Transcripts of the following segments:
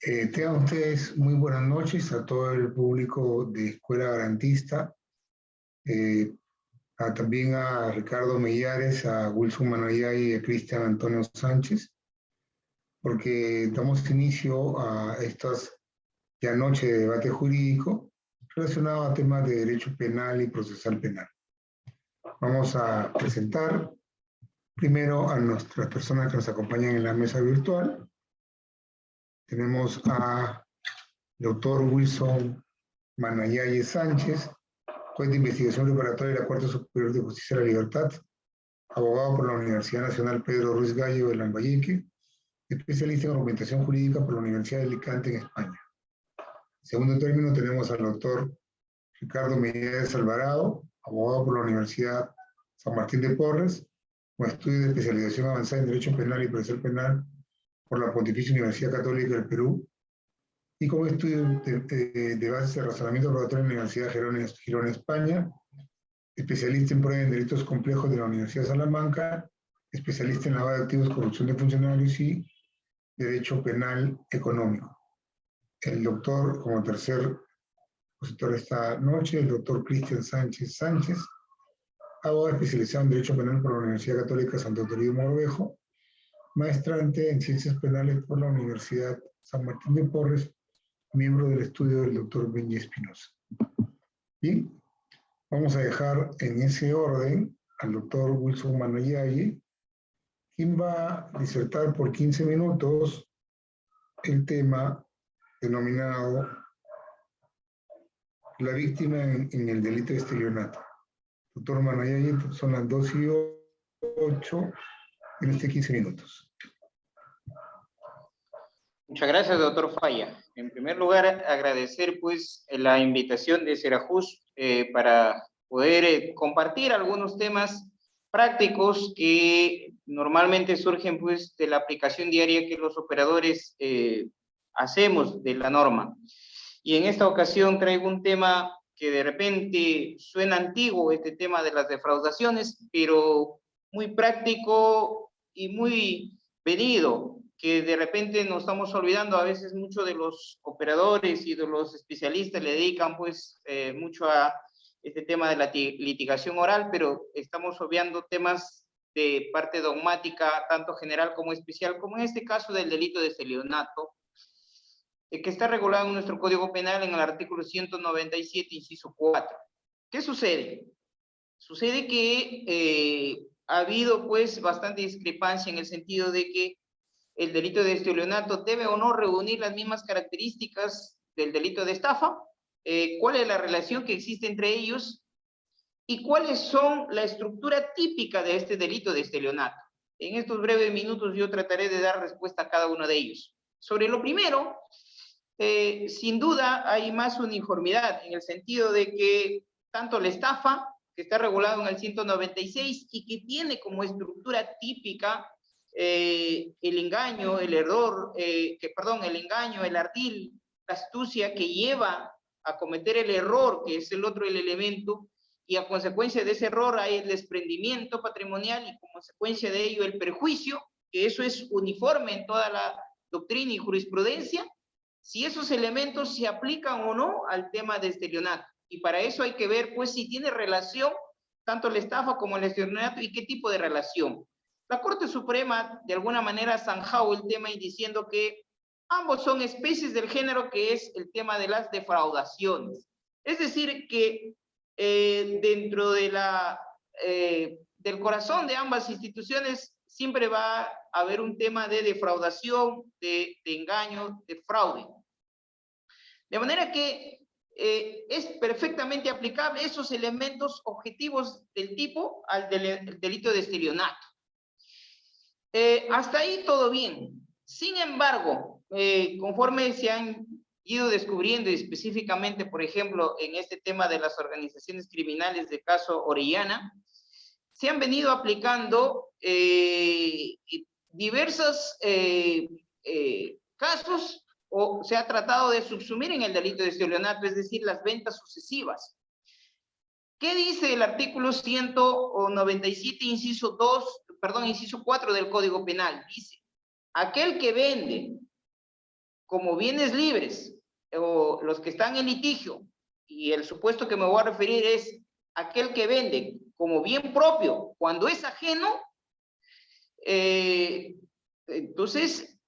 Tengan ustedes muy buenas noches a todo el público de Escuela Garantista, eh, también a Ricardo Mellares, a Wilson Manayay y a Cristian Antonio Sánchez, porque damos inicio a estas ya noche de debate jurídico relacionado a temas de derecho penal y procesal penal. Vamos a presentar primero a nuestras personas que nos acompañan en la mesa virtual. Tenemos a doctor Wilson Manayay Sánchez, juez de investigación preparatoria de la Corte Superior de Justicia de la Libertad, abogado por la Universidad Nacional Pedro Ruiz Gallo de Lambayeque, especialista en argumentación jurídica por la Universidad de Alicante en España. En segundo término tenemos al doctor Ricardo Mellares Alvarado, abogado por la Universidad San Martín de Porres, con estudios de especialización avanzada en Derecho Penal y Procesal Penal por la Pontificia Universidad Católica del Perú, y con estudios de bases de razonamiento probatorio en la Universidad Girona, España, especialista en prueba en delitos complejos de la Universidad de Salamanca, especialista en lavado de activos, corrupción de funcionarios y derecho penal económico. El doctor, como tercer expositor esta noche, el doctor Cristian Sánchez, abogado especializado en derecho penal por la Universidad Católica Santo Toribio Mogrovejo, maestrante en ciencias penales por la Universidad San Martín de Porres, miembro del estudio del doctor Benji Espinosa. Y vamos a dejar en ese orden al doctor Wilson Manayay, quien va a disertar por 15 minutos el tema denominado la víctima en el delito de estelionato. Doctor Manayay, son las 2:08 en este 15 minutos. Muchas gracias, doctor Falla. En primer lugar, agradecer pues la invitación de Serajus para poder compartir algunos temas prácticos que normalmente surgen pues de la aplicación diaria que los operadores hacemos de la norma. Y en esta ocasión traigo un tema que de repente suena antiguo, este tema de las defraudaciones, pero muy práctico y muy venido, que de repente nos estamos olvidando. A veces mucho de los operadores y de los especialistas le dedican pues mucho a este tema de la litigación oral, pero estamos obviando temas de parte dogmática, tanto general como especial, como en este caso del delito de estelionato, que está regulado en nuestro Código Penal en el artículo 197, inciso 4. ¿Qué sucede? Sucede que ha habido pues bastante discrepancia en el sentido de que el delito de estelionato debe o no reunir las mismas características del delito de estafa, cuál es la relación que existe entre ellos y cuáles son la estructura típica de este delito de estelionato. En estos breves minutos yo trataré de dar respuesta a cada uno de ellos. Sobre lo primero, sin duda hay más uniformidad en el sentido de que tanto la estafa, que está regulado en el 196 y que tiene como estructura típica el engaño, el error, el engaño, el ardil, la astucia que lleva a cometer el error, que es el otro el elemento, y a consecuencia de ese error hay el desprendimiento patrimonial y como consecuencia de ello el perjuicio, que eso es uniforme en toda la doctrina y jurisprudencia, si esos elementos se aplican o no al tema de estelionato. Y para eso hay que ver pues si tiene relación tanto la estafa como el estelionato y qué tipo de relación. La Corte Suprema de alguna manera ha zanjado el tema y diciendo que ambos son especies del género que es el tema de las defraudaciones. Es decir, que dentro de del corazón de ambas instituciones siempre va a haber un tema de defraudación, de engaño, de fraude. De manera que es perfectamente aplicable esos elementos objetivos del tipo al delito de estelionato. Hasta ahí todo bien. Sin embargo, conforme se han ido descubriendo, específicamente, por ejemplo, en este tema de las organizaciones criminales de caso Orellana, se han venido aplicando diversos casos, o se ha tratado de subsumir en el delito de estelionato, es decir, las ventas sucesivas. ¿Qué dice el artículo 197, inciso 4 del Código Penal? Dice, aquel que vende como bienes libres o los que están en litigio, y el supuesto que me voy a referir es aquel que vende como bien propio cuando es ajeno, entonces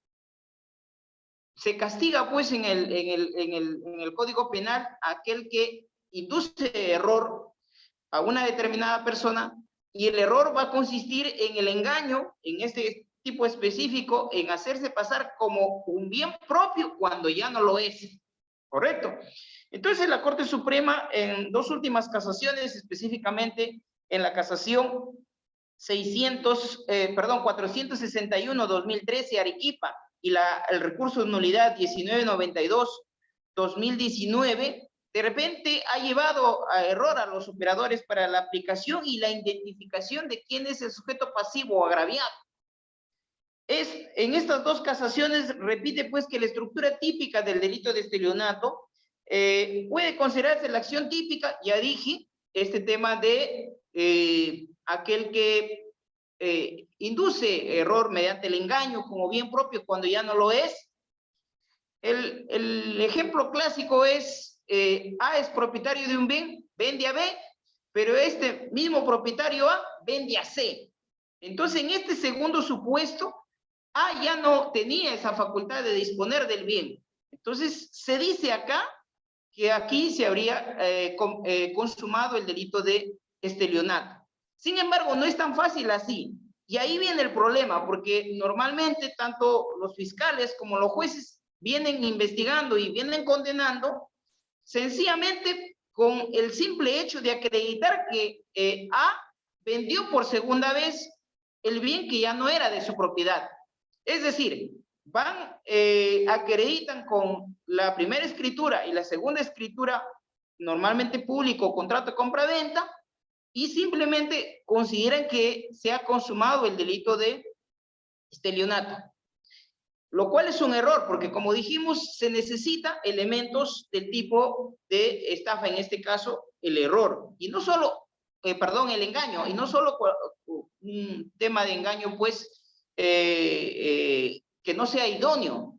se castiga pues en el Código Penal aquel que induce error a una determinada persona, y el error va a consistir en el engaño, en este tipo específico, en hacerse pasar como un bien propio cuando ya no lo es. ¿Correcto? Entonces la Corte Suprema en dos últimas casaciones, específicamente en la casación 461-2013 Arequipa y el recurso de nulidad 1992-2019, de repente ha llevado a error a los operadores para la aplicación y la identificación de quién es el sujeto pasivo o agraviado. En estas dos casaciones repite pues que la estructura típica del delito de estelionato puede considerarse la acción típica, ya dije, este tema de aquel que induce error mediante el engaño como bien propio cuando ya no lo es. El ejemplo clásico es A es propietario de un bien, vende a B, pero este mismo propietario A vende a C. Entonces, en este segundo supuesto, A ya no tenía esa facultad de disponer del bien. Entonces, se dice acá que aquí se habría consumado el delito de estelionato. Sin embargo, no es tan fácil así. Y ahí viene el problema, porque normalmente tanto los fiscales como los jueces vienen investigando y vienen condenando sencillamente con el simple hecho de acreditar que A vendió por segunda vez el bien que ya no era de su propiedad. Es decir, acreditan con la primera escritura y la segunda escritura, normalmente público, contrato de compra-venta, y simplemente consideran que se ha consumado el delito de estelionato. Lo cual es un error, porque como dijimos, se necesita elementos del tipo de estafa, en este caso, el error, y no solo, el engaño, y no solo un tema de engaño, pues, que no sea idóneo,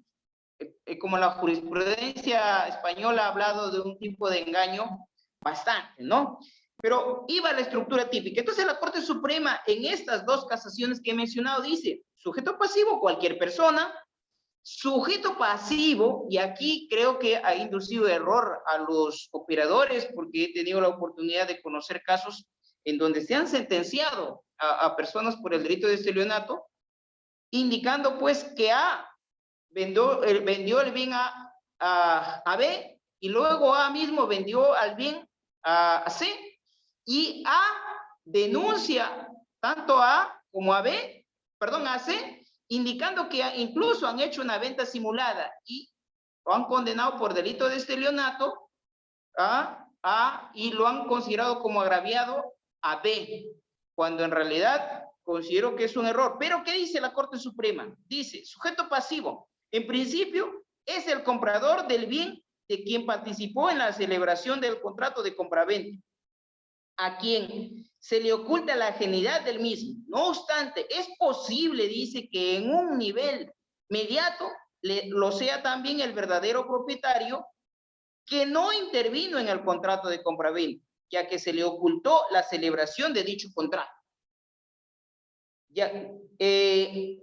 como la jurisprudencia española ha hablado de un tipo de engaño bastante, ¿no? Pero iba a la estructura típica. Entonces la Corte Suprema en estas dos casaciones que he mencionado dice, sujeto pasivo, cualquier persona, sujeto pasivo, y aquí creo que ha inducido error a los operadores, porque he tenido la oportunidad de conocer casos en donde se han sentenciado a personas por el delito de estelionato, indicando pues que A vendió el bien a B, y luego A mismo vendió al bien a C, y A denuncia tanto a A como a B, perdón, a C, indicando que incluso han hecho una venta simulada y lo han condenado por delito de estelionato y lo han considerado como agraviado a B, cuando en realidad considero que es un error. Pero ¿qué dice la Corte Suprema? Dice, sujeto pasivo, en principio, es el comprador del bien de quien participó en la celebración del contrato de compraventa, a quien se le oculta la ajenidad del mismo. No obstante, es posible, dice, que en un nivel mediato lo sea también el verdadero propietario que no intervino en el contrato de compraventa, ya que se le ocultó la celebración de dicho contrato.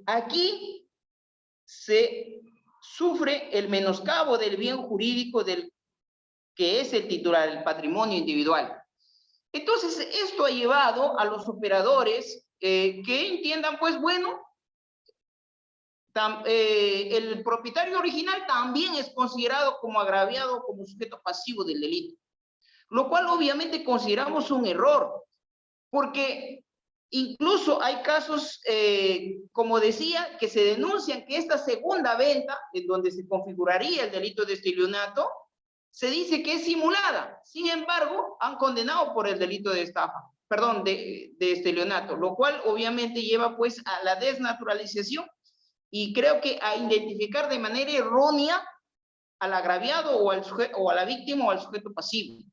Aquí se sufre el menoscabo del bien jurídico del que es el titular, el patrimonio individual. Entonces, esto ha llevado a los operadores que entiendan, pues bueno, el propietario original también es considerado como agraviado, como sujeto pasivo del delito, lo cual obviamente consideramos un error, porque incluso hay casos, como decía, que se denuncian que esta segunda venta, en donde se configuraría el delito de estelionato, se dice que es simulada. Sin embargo, han condenado por el delito de estafa, perdón, de estelionato, lo cual obviamente lleva pues a la desnaturalización y creo que a identificar de manera errónea al agraviado o a la víctima o al sujeto pasivo.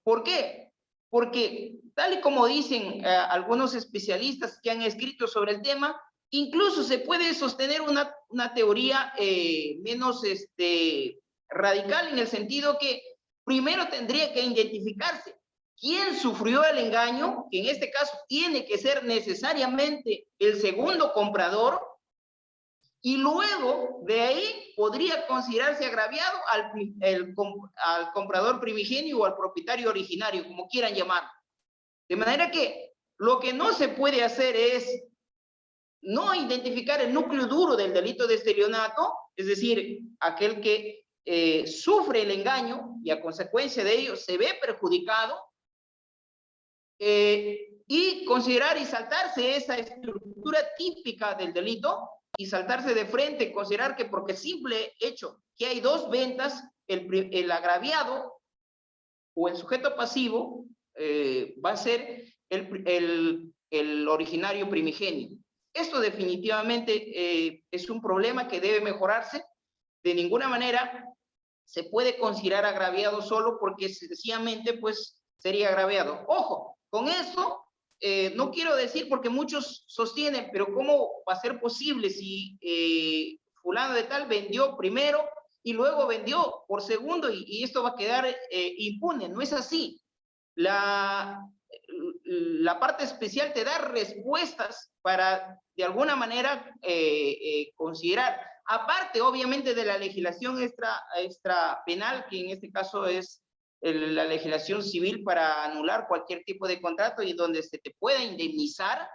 ¿Por qué? Porque tal y como dicen algunos especialistas que han escrito sobre el tema, Incluso se puede sostener una teoría menos radical, en el sentido que primero tendría que identificarse quién sufrió el engaño, que en este caso tiene que ser necesariamente el segundo comprador, y luego de ahí podría considerarse agraviado al comprador primigenio o al propietario originario, como quieran llamarlo. De manera que lo que no se puede hacer es no identificar el núcleo duro del delito de estelionato, es decir, aquel que sufre el engaño y a consecuencia de ello se ve perjudicado, y considerar y saltarse esa estructura típica del delito y saltarse de frente, considerar que porque simple hecho que hay dos ventas, el agraviado o el sujeto pasivo va a ser el originario primigenio. Esto definitivamente es un problema que debe mejorarse. De ninguna manera se puede considerar agraviado solo porque sencillamente pues sería agraviado. Ojo, con eso no quiero decir, porque muchos sostienen, pero ¿cómo va a ser posible si fulano de tal vendió primero y luego vendió por segundo y esto va a quedar impune? No es así. La parte especial te da respuestas para, de alguna manera, considerar, aparte, obviamente, de la legislación extra penal, que en este caso es la legislación civil para anular cualquier tipo de contrato y donde se te pueda indemnizar.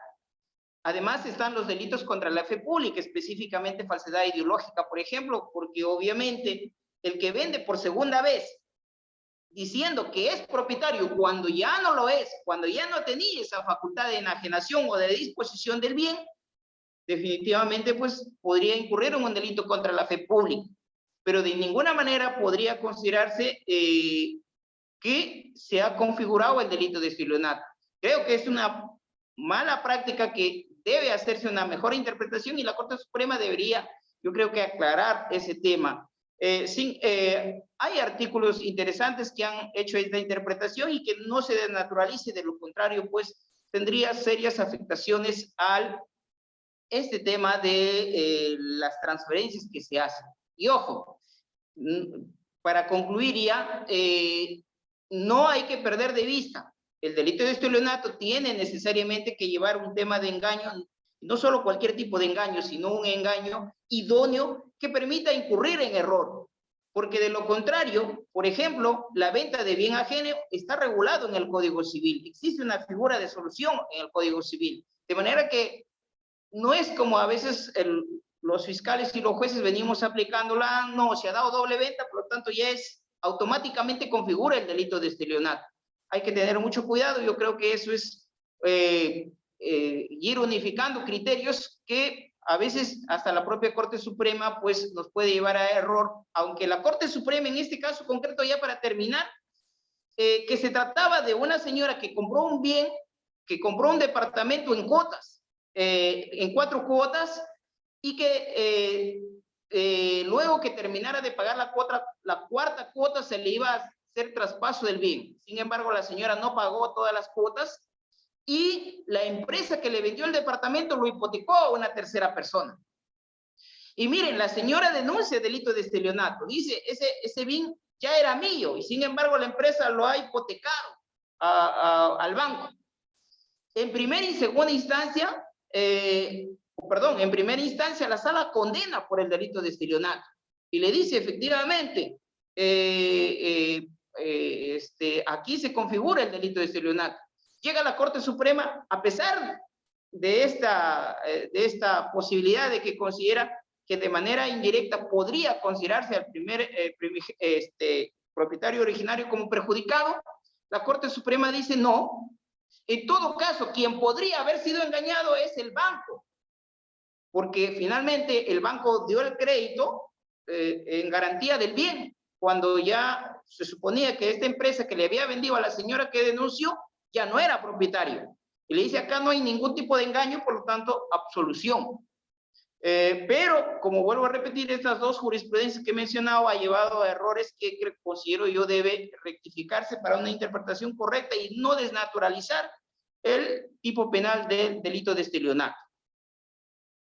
Además están los delitos contra la fe pública, específicamente falsedad ideológica, por ejemplo, porque obviamente el que vende por segunda vez diciendo que es propietario cuando ya no lo es, cuando ya no tenía esa facultad de enajenación o de disposición del bien, definitivamente pues podría incurrir en un delito contra la fe pública, pero de ninguna manera podría considerarse que se ha configurado el delito de estelionato. Creo que es una mala práctica que debe hacerse una mejor interpretación y la Corte Suprema debería, yo creo que aclarar ese tema. Hay artículos interesantes que han hecho esta interpretación y que no se desnaturalice, de lo contrario, pues tendría serias afectaciones al este tema de las transferencias que se hacen. Y ojo, para concluir ya, no hay que perder de vista, el delito de estelionato tiene necesariamente que llevar un tema de engaño, no solo cualquier tipo de engaño, sino un engaño idóneo que permita incurrir en error. Porque de lo contrario, por ejemplo, la venta de bien ajeno está regulado en el Código Civil. Existe una figura de solución en el Código Civil. De manera que no es como a veces los fiscales y los jueces venimos aplicándola, no, se ha dado doble venta, por lo tanto ya automáticamente configura el delito de estelionato. Hay que tener mucho cuidado, yo creo que eso es ir unificando criterios que a veces hasta la propia Corte Suprema pues nos puede llevar a error, aunque la Corte Suprema en este caso concreto, ya para terminar, que se trataba de una señora que compró un bien, que compró un departamento en cuotas, en 4 cuotas, y que luego que terminara de pagar la cuarta cuota se le iba a hacer traspaso del bien. Sin embargo, la señora no pagó todas las cuotas y la empresa que le vendió el departamento lo hipotecó a una tercera persona. Y miren, la señora denuncia delito de estelionato. Dice, ese bien ya era mío y sin embargo la empresa lo ha hipotecado al banco. En primera y segunda instancia, en primera instancia la sala condena por el delito de estelionato y le dice efectivamente, aquí se configura el delito de estelionato. Llega a la Corte Suprema, a pesar de esta posibilidad de que considera que de manera indirecta podría considerarse al propietario originario como perjudicado, la Corte Suprema dice no. En todo caso, quien podría haber sido engañado es el banco, porque finalmente el banco dio el crédito en garantía del bien, cuando ya se suponía que esta empresa que le había vendido a la señora que denunció ya no era propietario. Y le dice, acá no hay ningún tipo de engaño, por lo tanto, absolución. Pero, como vuelvo a repetir, estas dos jurisprudencias que he mencionado ha llevado a errores que considero yo debe rectificarse para una interpretación correcta y no desnaturalizar el tipo penal del delito de estelionato.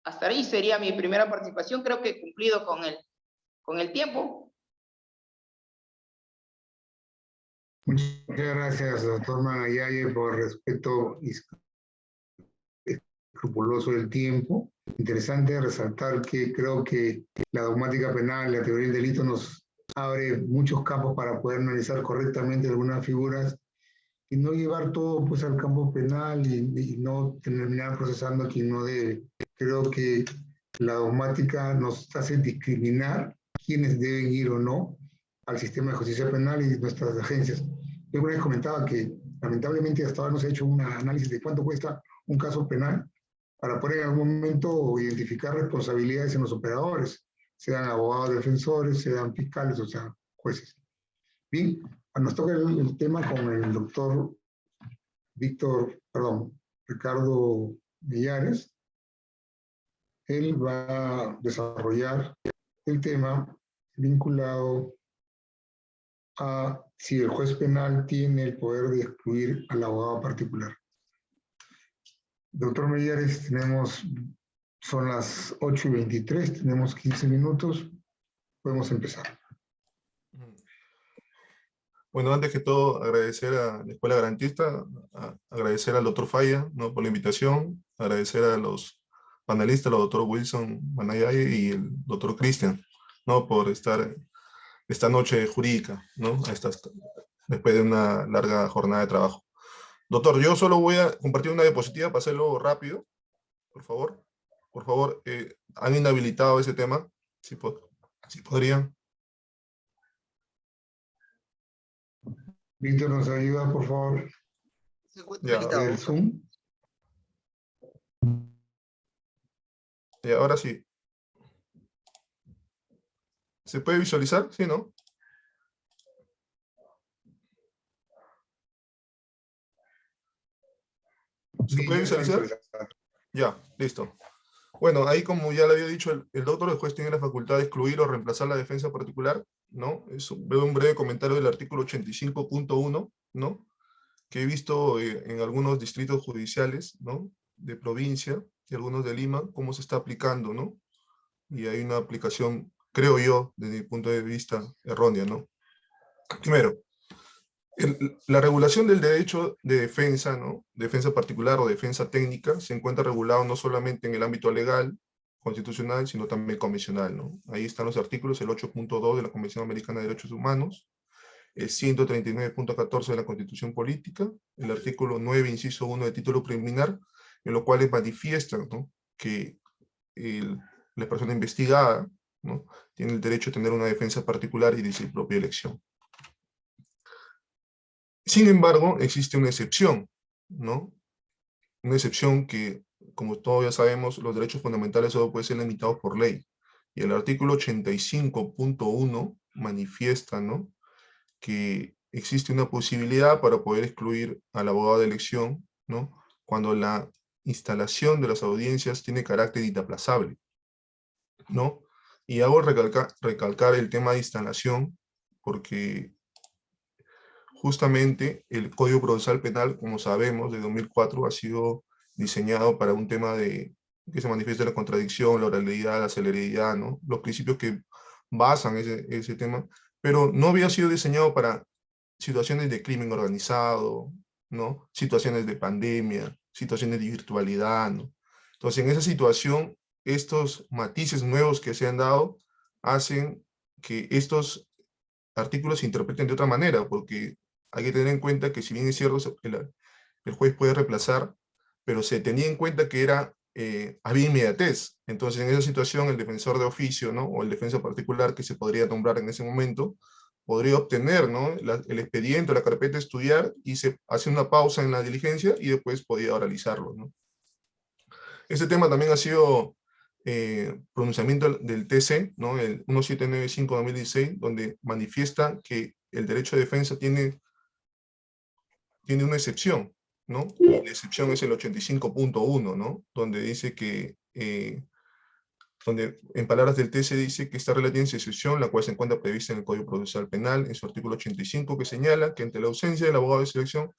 Hasta ahí sería mi primera participación. Creo que he cumplido con el tiempo. Muchas gracias, doctor Manayaye, por respeto escrupuloso del tiempo. Interesante resaltar que creo que la dogmática penal, la teoría del delito nos abre muchos campos para poder analizar correctamente algunas figuras y no llevar todo pues al campo penal y no terminar procesando a quien no debe. Creo que la dogmática nos hace discriminar quiénes deben ir o no al sistema de justicia penal y nuestras agencias. Yo una vez comentaba que lamentablemente hasta ahora no se ha hecho un análisis de cuánto cuesta un caso penal para poder en algún momento identificar responsabilidades en los operadores, sean abogados defensores, sean fiscales, o sea, jueces. Bien, nos toca el tema con el doctor Ricardo Millares. Él va a desarrollar el tema vinculado a si el juez penal tiene el poder de excluir al abogado particular. Doctor Millares, son las 8:23, tenemos 15 minutos, podemos empezar. Bueno, antes que todo, agradecer a la Escuela Garantista, agradecer al doctor Falla, ¿no?, por la invitación, agradecer a los panelistas, al doctor Wilson Manayaye y el doctor Cristian, ¿no?, por estar esta noche jurídica, ¿no?, después de una larga jornada de trabajo. Doctor, yo solo voy a compartir una diapositiva para hacerlo rápido, por favor. Por favor, han inhabilitado ese tema, si podrían. Víctor, ¿nos ayuda, por favor? Ya, El Zoom. Y ahora sí. ¿Se puede visualizar? Sí, ¿no? ¿Se puede visualizar? Ya, listo. Bueno, ahí como ya le había dicho, el doctor, el juez tiene la facultad de excluir o reemplazar la defensa particular, ¿no? Veo un breve comentario del artículo 85.1, ¿no?, que he visto en algunos distritos judiciales, ¿no?, de provincia y algunos de Lima, cómo se está aplicando, ¿no? Y hay una aplicación, creo yo, desde mi punto de vista, errónea, ¿no? Primero, la regulación del derecho de defensa, ¿no?, defensa particular o defensa técnica, se encuentra regulado no solamente en el ámbito legal, constitucional, sino también convencional, ¿no? Ahí están los artículos, el 8.2 de la Convención Americana de Derechos Humanos, el 139.14 de la Constitución Política, el artículo 9, inciso 1 de título preliminar, en lo cual manifiestan, ¿no?, que la persona investigada, ¿no?, tiene el derecho a tener una defensa particular y de su propia elección. Sin embargo, existe una excepción, ¿no? Una excepción que, como todos ya sabemos, los derechos fundamentales solo pueden ser limitados por ley. Y el artículo 85.1 manifiesta, ¿no?, que existe una posibilidad para poder excluir al abogado de elección, ¿no?, cuando la instalación de las audiencias tiene carácter inaplazable, ¿no? Y hago recalcar el tema de instalación, porque justamente el Código Procesal Penal, como sabemos, de 2004, ha sido diseñado para un tema de que se manifiesta la contradicción, la oralidad, la celeridad, ¿no?, los principios que basan ese tema, pero no había sido diseñado para situaciones de crimen organizado, ¿no?, situaciones de pandemia, situaciones de virtualidad, ¿no? Entonces, en esa situación, estos matices nuevos que se han dado hacen que estos artículos se interpreten de otra manera, porque hay que tener en cuenta que si bien es cierto, el juez puede reemplazar, pero se tenía en cuenta que había inmediatez. Entonces, en esa situación, el defensor de oficio, ¿no?, o el defensor particular que se podría nombrar en ese momento, podría obtener, ¿no?, el expediente o la carpeta de estudiar y se hace una pausa en la diligencia y después podía oralizarlo, ¿no? Este tema también ha sido pronunciamiento del TC, ¿no?, el 1795-2016, donde manifiesta que el derecho de defensa tiene una excepción, ¿no? Y la excepción es el 85.1, ¿no?, donde dice que, donde en palabras del TC dice que esta regla tiene excepción, la cual se encuentra prevista en el Código Procesal Penal, en su artículo 85, que señala que ante la ausencia del abogado de selección,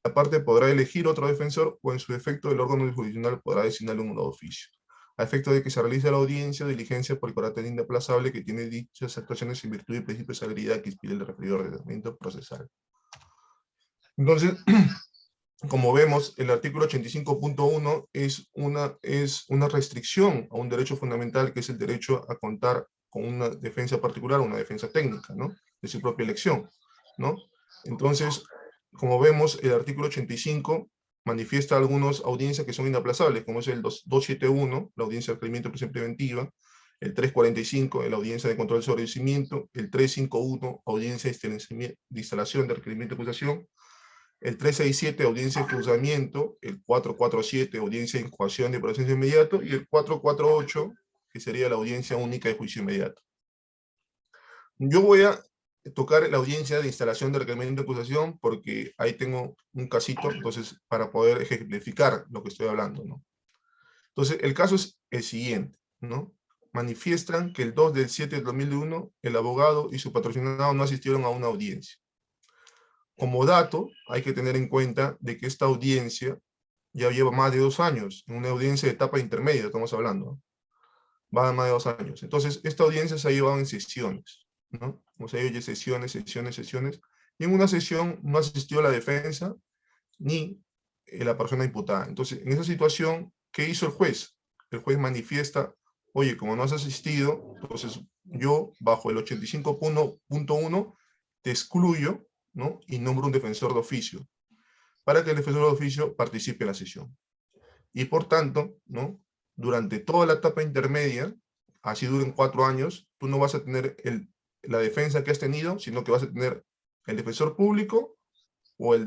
la parte podrá elegir otro defensor o en su defecto el órgano jurisdiccional podrá designarle un nuevo oficio. a efecto de que se realice la audiencia o diligencia por el carácter inaplazable que tiene dichas actuaciones en virtud del principio de celeridad que inspira el referido ordenamiento procesal. Entonces, como vemos, el artículo 85.1 es una restricción a un derecho fundamental que es el derecho a contar con una defensa particular, una defensa técnica, ¿no? De su propia elección, ¿no? Entonces, como vemos, el artículo 85 manifiesta algunas audiencias que son inaplazables, como es el 271, la audiencia de requerimiento de prisión preventiva, el 345, la audiencia de control sobre el vencimiento, el 351, audiencia de instalación de requerimiento de acusación, el 367, audiencia de juzgamiento, el 447, audiencia de incoación de proceso inmediato, y el 448, que sería la audiencia única de juicio inmediato. Yo voy a tocar la audiencia de instalación de requerimiento de acusación porque ahí tengo un casito, entonces, para poder ejemplificar lo que estoy hablando, ¿no? Entonces, el caso es el siguiente, ¿no? Manifiestan que el 2/7 del 2001, el abogado y su patrocinado no asistieron a una audiencia. Como dato, hay que tener en cuenta de que esta audiencia ya lleva más de 2 años, en una audiencia de etapa intermedia, estamos hablando, ¿no? Va a más de 2 años. Entonces, esta audiencia se ha llevado en sesiones, ¿no? O sea, oye, sesiones, y en una sesión no asistió la defensa ni la persona imputada. Entonces, en esa situación, ¿qué hizo el juez? El juez manifiesta, oye, como no has asistido, entonces yo, bajo el 85.1, te excluyo, ¿no? Y nombro un defensor de oficio, para que el defensor de oficio participe en la sesión. Y por tanto, ¿no? Durante toda la etapa intermedia, así duren 4 años, tú no vas a tener la defensa que has tenido, sino que vas a tener el defensor público o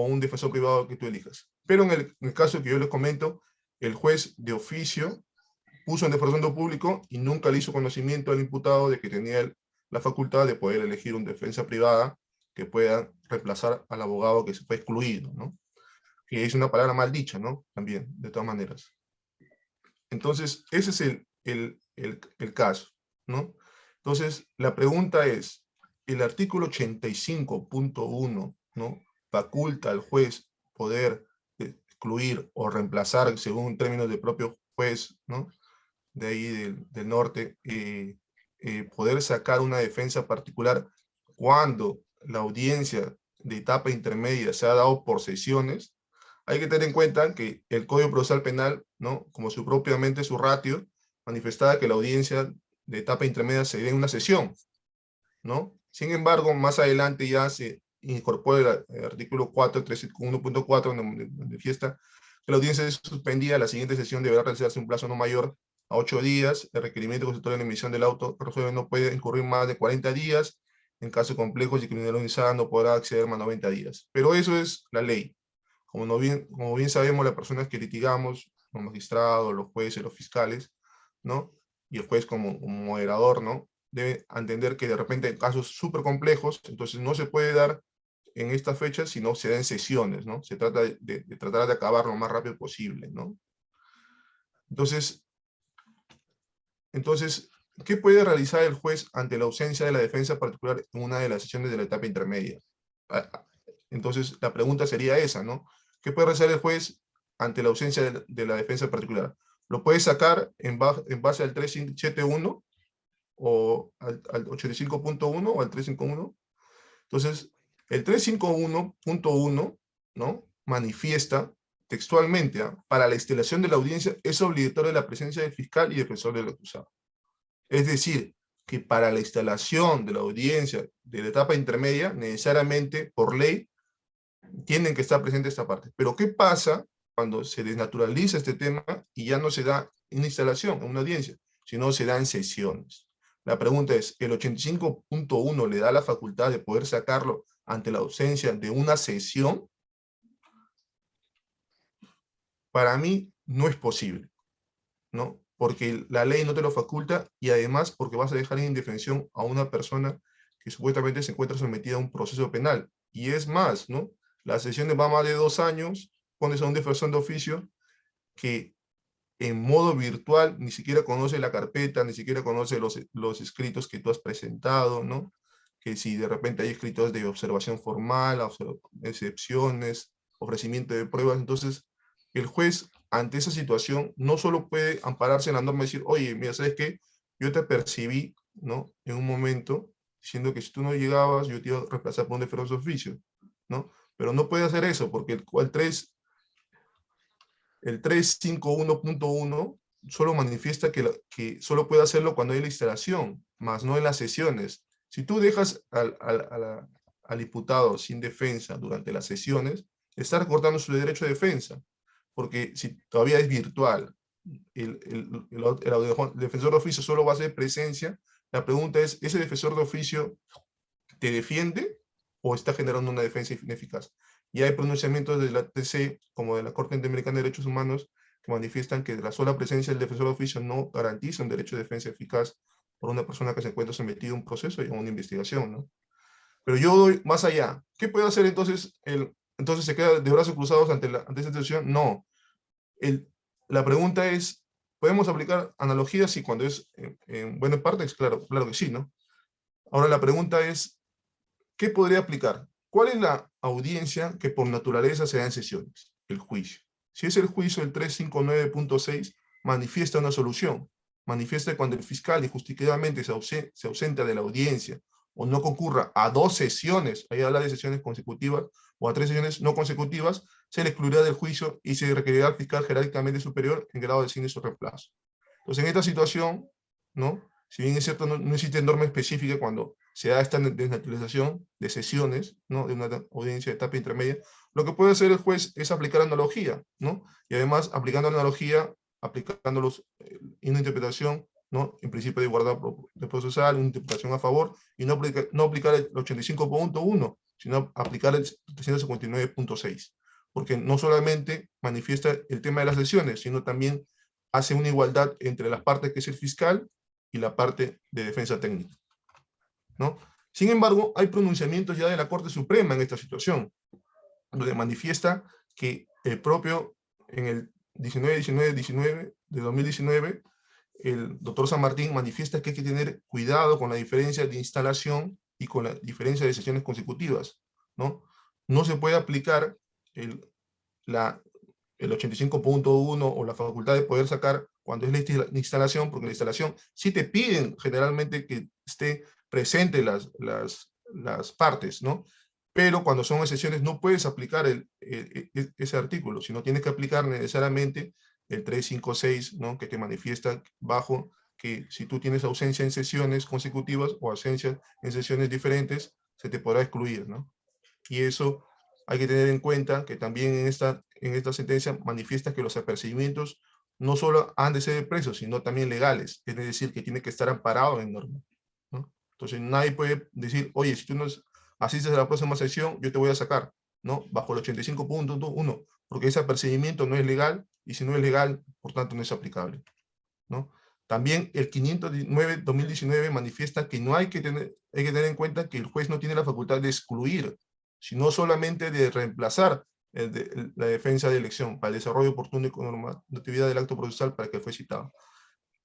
un defensor privado que tú elijas. Pero en el caso que yo les comento, el juez de oficio puso un defensor público y nunca le hizo conocimiento al imputado de que tenía la facultad de poder elegir una defensa privada que pueda reemplazar al abogado que se fue excluido, ¿no? Que es una palabra mal dicha, ¿no? También, de todas maneras. Entonces, ese es el caso, ¿no? Entonces, la pregunta es, el artículo 85.1, ¿no? Faculta al juez poder excluir o reemplazar, según términos del propio juez, ¿no? De ahí del norte, poder sacar una defensa particular cuando la audiencia de etapa intermedia se ha dado por sesiones. Hay que tener en cuenta que el Código Procesal Penal, ¿no? Como propiamente su ratio, manifestaba que la audiencia de etapa intermedia se dé en una sesión, ¿no? Sin embargo, más adelante ya se incorpora el artículo 4, 3.1.4, donde manifiesta que la audiencia es suspendida, la siguiente sesión deberá realizarse en un plazo no mayor a 8 días, el requerimiento constitutorio en la emisión del auto resuelve no puede incurrir más de 40 días, en casos complejos y criminalizada no podrá acceder más de 90 días. Pero eso es la ley. Como bien sabemos, las personas que litigamos, los magistrados, los jueces, los fiscales, ¿no? Y el juez como moderador, ¿no? Debe entender que de repente en casos súper complejos, entonces no se puede dar en esta fecha, sino se da en sesiones, ¿no? Se trata de tratar de acabar lo más rápido posible, ¿no? Entonces, ¿qué puede realizar el juez ante la ausencia de la defensa particular en una de las sesiones de la etapa intermedia? Entonces, la pregunta sería esa, ¿no? ¿Qué puede realizar el juez ante la ausencia de la defensa particular? ¿Lo puede sacar en base al 371 o al 85.1 o al 351? Entonces, el 351.1, ¿no? Manifiesta textualmente, para la instalación de la audiencia es obligatoria la presencia del fiscal y defensor del acusado. Es decir, que para la instalación de la audiencia de la etapa intermedia, necesariamente, por ley, tienen que estar presentes esta parte. Pero ¿qué pasa cuando se desnaturaliza este tema y ya no se da en instalación, en una audiencia, sino se da en sesiones? La pregunta es, ¿el 85.1 le da la facultad de poder sacarlo ante la ausencia de una sesión? Para mí no es posible, ¿no? Porque la ley no te lo faculta y además porque vas a dejar en indefensión a una persona que supuestamente se encuentra sometida a un proceso penal. Y es más, ¿no? Las sesiones van más de 2 años, pones a un defensor de oficio que en modo virtual ni siquiera conoce la carpeta, ni siquiera conoce los escritos que tú has presentado, ¿no? Que si de repente hay escritos de observación formal, excepciones, ofrecimiento de pruebas, entonces el juez, ante esa situación, no solo puede ampararse en la norma y decir, oye, mira, ¿sabes qué? Yo te percibí, ¿no? En un momento, diciendo que si tú no llegabas, yo te iba a reemplazar por un defensor de oficio, ¿no? Pero no puede hacer eso, porque el 351.1 solo manifiesta que solo puede hacerlo cuando hay la instalación, más no en las sesiones. Si tú dejas al imputado sin defensa durante las sesiones, está recortando su derecho de defensa, porque si todavía es virtual, el defensor de oficio solo va a hacer presencia, la pregunta es, ¿ese defensor de oficio te defiende o está generando una defensa ineficaz? Y hay pronunciamientos de la TC, como de la Corte Interamericana de Derechos Humanos, que manifiestan que la sola presencia del defensor de oficio no garantiza un derecho de defensa eficaz por una persona que se encuentra sometida a un proceso y a una investigación, ¿no? Pero yo doy más allá. ¿Qué puede hacer entonces? Entonces se queda de brazos cruzados ante esta situación. No. La pregunta es, ¿podemos aplicar analogías? Sí, cuando es en buena parte, es claro que sí, ¿no? Ahora la pregunta es, ¿qué podría aplicar? ¿Cuál es la audiencia que por naturaleza se da en sesiones? El juicio. Si es el juicio del 359.6, manifiesta una solución. Manifiesta cuando el fiscal injustificadamente se ausenta de la audiencia o no concurra a 2 sesiones, ahí habla de sesiones consecutivas, o a 3 sesiones no consecutivas, se le excluirá del juicio y se requerirá al fiscal jerárquicamente superior en grado de siniestro reemplazo. Entonces, en esta situación, ¿no? Si bien es cierto, no existe norma específica cuando se da esta desnaturalización de sesiones, ¿no? De una audiencia de etapa intermedia, lo que puede hacer el juez es aplicar analogía, ¿no? Y además, aplicando analogía, aplicándolos en una interpretación, ¿no? En principio de igualdad de procesal, una interpretación a favor, y no aplicar el 85.1, sino aplicar el 359.6, porque no solamente manifiesta el tema de las sesiones, sino también hace una igualdad entre las partes que es el fiscal y la parte de defensa técnica, ¿no? Sin embargo, hay pronunciamientos ya de la Corte Suprema en esta situación, donde manifiesta que el propio, en el 19 de 2019, el doctor San Martín manifiesta que hay que tener cuidado con la diferencia de instalación y con la diferencia de sesiones consecutivas, ¿no? No se puede aplicar el 85.1 o la facultad de poder sacar cuando es la instalación, porque la instalación sí te piden generalmente que esté presente las partes, ¿no? Pero cuando son excepciones no puedes aplicar ese artículo, sino tienes que aplicar necesariamente el 356, ¿no? Que te manifiesta bajo que si tú tienes ausencia en sesiones consecutivas o ausencia en sesiones diferentes, se te podrá excluir, ¿no? Y eso hay que tener en cuenta que también en esta sentencia manifiesta que los apercibimientos no solo han de ser presos, sino también legales, es decir, que tiene que estar amparado en norma, ¿no? Entonces nadie puede decir, oye, si tú no asistes a la próxima sesión, yo te voy a sacar, ¿no? Bajo el 85.1, porque ese apercibimiento no es legal, y si no es legal, por tanto no es aplicable, ¿no? También el 509-2019 manifiesta que hay que tener en cuenta que el juez no tiene la facultad de excluir, sino solamente de reemplazar la defensa de elección para el desarrollo oportuno y con normatividad del acto procesal para que fue citado.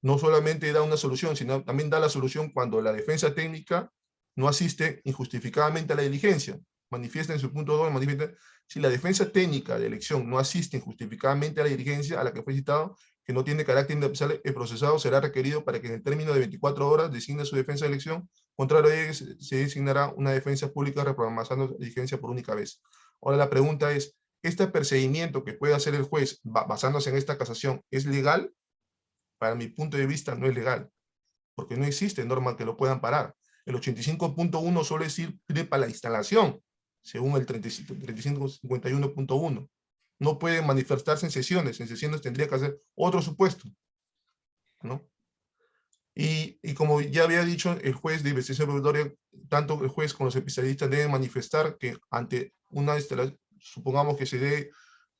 No solamente da una solución, sino también da la solución cuando la defensa técnica no asiste injustificadamente a la diligencia. Manifiesta en su punto 2, manifiesta si la defensa técnica de elección no asiste injustificadamente a la diligencia a la que fue citado, que no tiene carácter independente, el procesado será requerido para que en el término de 24 horas designe su defensa de elección, contrario a ello se designará una defensa pública reprogramando la diligencia por única vez. Ahora la pregunta es, ¿este procedimiento que puede hacer el juez basándose en esta casación es legal? Para mi punto de vista no es legal, porque no existe norma que lo puedan parar. El 85.1 solo sirve para la instalación, según el 3551.1. No puede manifestarse en sesiones tendría que hacer otro supuesto, ¿no? Y como ya había dicho, el juez de investigación probatoria, tanto el juez como los especialistas deben manifestar que ante una instalación, supongamos que se dé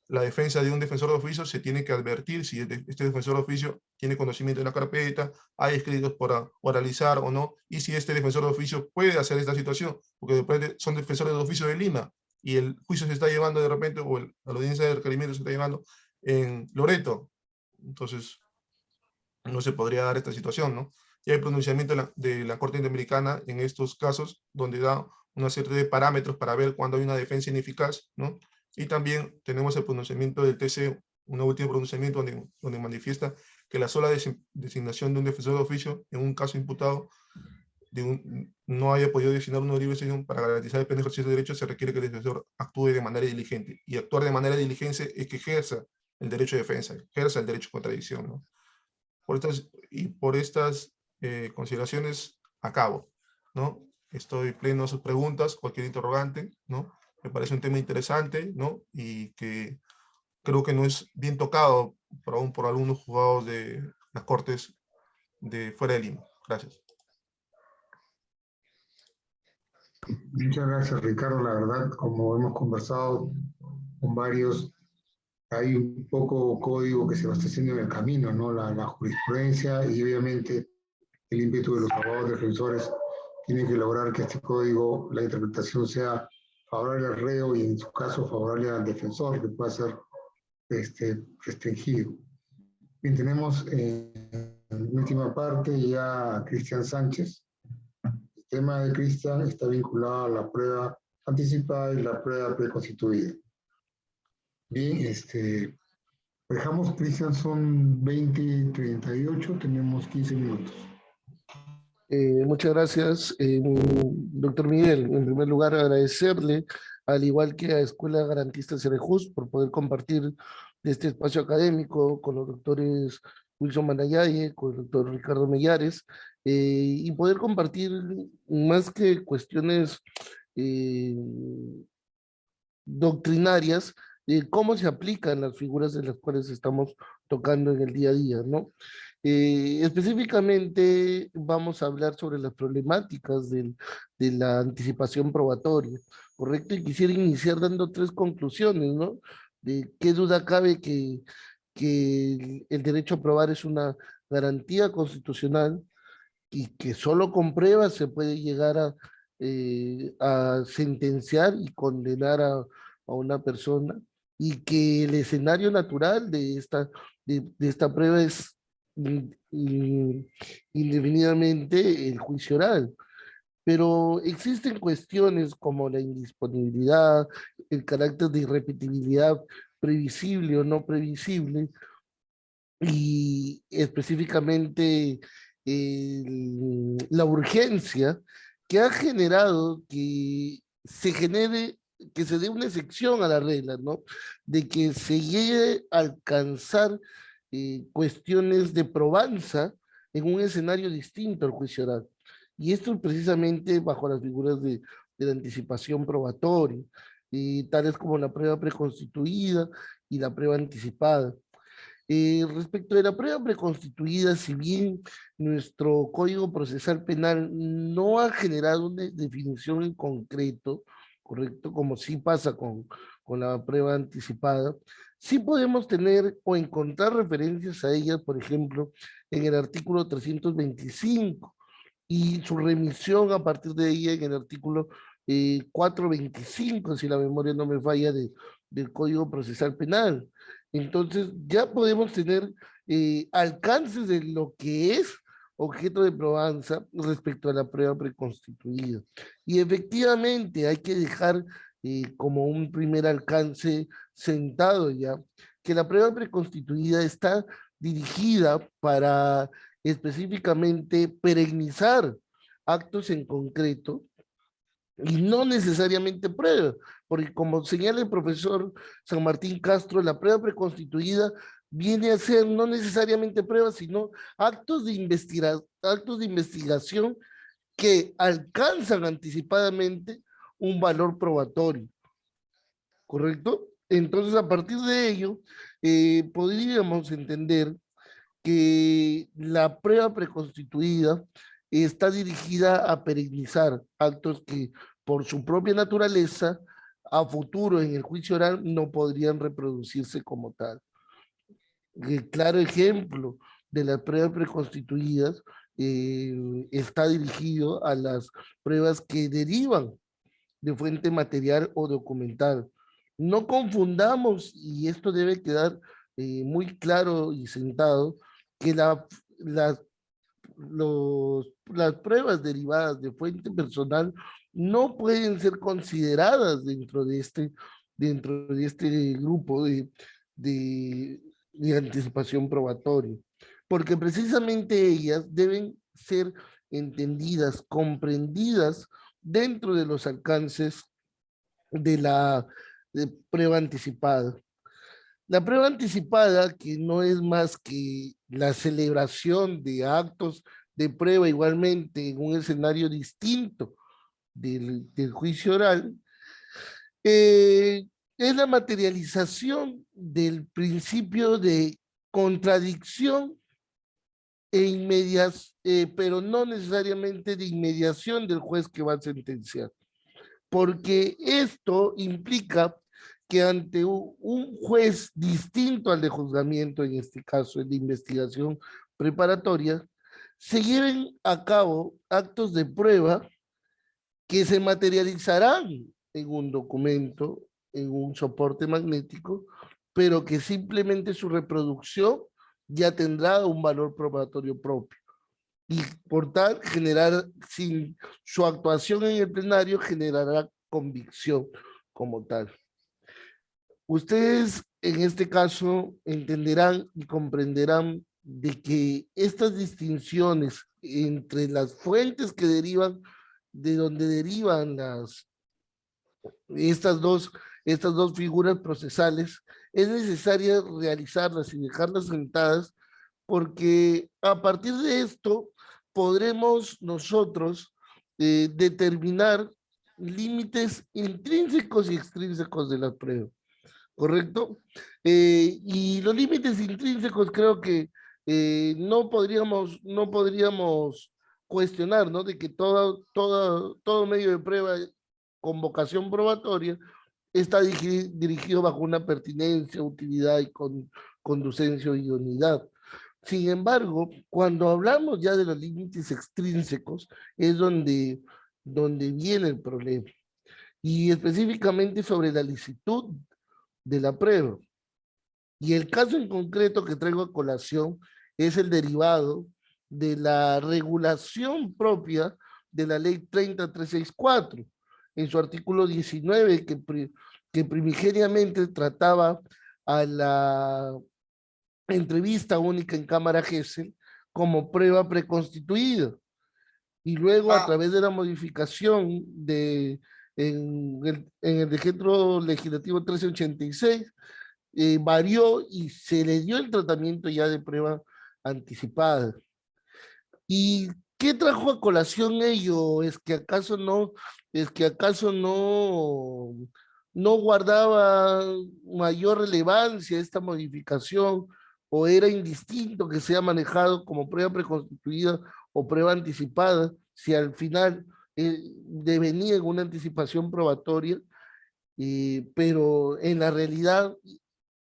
la defensa de un defensor de oficio, se tiene que advertir si este defensor de oficio tiene conocimiento de la carpeta, hay escritos por oralizar o no, y si este defensor de oficio puede hacer esta situación, porque después son defensores de oficio de Lima, y el juicio se está llevando de repente, o la audiencia de requerimiento se está llevando en Loreto. Entonces, no se podría dar esta situación, ¿no? Y hay pronunciamiento de la Corte Interamericana en estos casos, donde da una serie de parámetros para ver cuándo hay una defensa ineficaz, ¿no? Y también tenemos el pronunciamiento del TC un último pronunciamiento donde manifiesta que la sola designación de un defensor de oficio en un caso imputado no haya podido designar una libre decisión para garantizar el pleno ejercicio de derechos, se requiere que el defensor actúe de manera diligente. Y actuar de manera diligente es que ejerza el derecho de defensa, ejerza el derecho de contradicción, ¿no? Por estas consideraciones acabo, ¿no? Estoy pleno a sus preguntas, cualquier interrogante, ¿no? Me parece un tema interesante, ¿no? Y que creo que no es bien tocado por algunos juzgados de las cortes de fuera de Lima. Gracias. Muchas gracias, Ricardo. La verdad, como hemos conversado con varios, hay un poco código que se va haciendo en el camino, ¿no? La jurisprudencia y obviamente el ímpetu de los abogados defensores tiene que lograr que este código, la interpretación sea favorable al reo y en su caso favorable al defensor, que pueda ser restringido. Bien, tenemos en última parte ya a Cristian Sánchez. El tema de Cristian está vinculado a la prueba anticipada y la prueba preconstituida. Bien, dejamos, Cristian, son 20:38, tenemos 15 minutos. Muchas gracias, doctor Miguel. En primer lugar, agradecerle, al igual que a Escuela Garantista Cerejus, por poder compartir este espacio académico con los doctores Wilson Manayaye, con el doctor Ricardo Mellares, y poder compartir más que cuestiones doctrinarias, cómo se aplican las figuras de las cuales estamos tocando en el día a día, ¿no? Específicamente vamos a hablar sobre las problemáticas de la anticipación probatoria, ¿correcto? Y quisiera iniciar dando 3 conclusiones, ¿no? De qué duda cabe que el derecho a probar es una garantía constitucional y que solo con pruebas se puede llegar a sentenciar y condenar a una persona, y que el escenario natural de esta prueba es indefinidamente el juicio oral. Pero existen cuestiones como la indisponibilidad, el carácter de irrepetibilidad previsible o no previsible, y específicamente la urgencia que ha generado que se dé una excepción a la regla, ¿no? De que se llegue a alcanzar cuestiones de probanza en un escenario distinto al juicio oral. Y esto precisamente bajo las figuras de la anticipación probatoria, tales como la prueba preconstituida y la prueba anticipada. Respecto de la prueba preconstituida, si bien nuestro Código Procesal Penal no ha generado una definición en concreto, ¿correcto? Como sí pasa con la prueba anticipada, sí podemos tener o encontrar referencias a ellas, por ejemplo, en el artículo 325 y su remisión a partir de ella en el artículo 425, si la memoria no me falla, del Código Procesal Penal. Entonces ya podemos tener alcances de lo que es objeto de probanza respecto a la prueba preconstituida. Y efectivamente hay que dejar como un primer alcance sentado ya, que la prueba preconstituida está dirigida para específicamente perennizar actos en concreto y no necesariamente prueba, porque como señala el profesor San Martín Castro, la prueba preconstituida viene a ser no necesariamente pruebas, sino actos de investigación que alcanzan anticipadamente un valor probatorio, ¿correcto? Entonces, a partir de ello, podríamos entender que la prueba preconstituida está dirigida a perennizar actos que por su propia naturaleza a futuro en el juicio oral no podrían reproducirse como tal. El claro ejemplo de las pruebas preconstituidas está dirigido a las pruebas que derivan de fuente material o documental. No confundamos, y esto debe quedar muy claro y sentado, que las pruebas derivadas de fuente personal no pueden ser consideradas dentro de este grupo de anticipación probatoria, porque precisamente ellas deben ser entendidas, comprendidas dentro de los alcances de la prueba anticipada. La prueba anticipada, que no es más que la celebración de actos de prueba igualmente en un escenario distinto del juicio oral, es la materialización del principio de contradicción pero no necesariamente de inmediación del juez que va a sentenciar, porque esto implica que ante un juez distinto al de juzgamiento, en este caso el de investigación preparatoria, se lleven a cabo actos de prueba que se materializarán en un documento, en un soporte magnético, pero que simplemente su reproducción ya tendrá un valor probatorio propio. Y por tal, sin su actuación en el plenario, generará convicción como tal. Ustedes en este caso entenderán y comprenderán de que estas distinciones entre las fuentes que derivan, de donde derivan estas dos figuras procesales, es necesaria realizarlas y dejarlas sentadas, porque a partir de esto podremos nosotros determinar límites intrínsecos y extrínsecos de la prueba, ¿correcto? Y los límites intrínsecos creo que no podríamos cuestionar, ¿no? De que todo medio de prueba con vocación probatoria está dirigido bajo una pertinencia, utilidad y conducencia o idoneidad. Sin embargo, cuando hablamos ya de los límites extrínsecos, es donde viene el problema. Y específicamente sobre la licitud de la prueba. Y el caso en concreto que traigo a colación es el derivado de la regulación propia de la ley 30364, en su artículo 19, que primigeniamente trataba a la entrevista única en Cámara Gesell como prueba preconstituida. Y luego a través de la modificación en el decreto legislativo 1386, varió y se le dio el tratamiento ya de prueba anticipada. ¿Y qué trajo a colación ello? Es que acaso no guardaba mayor relevancia esta modificación, o era indistinto que sea manejado como prueba preconstituida o prueba anticipada, si al final devenía en una anticipación probatoria, pero en la realidad,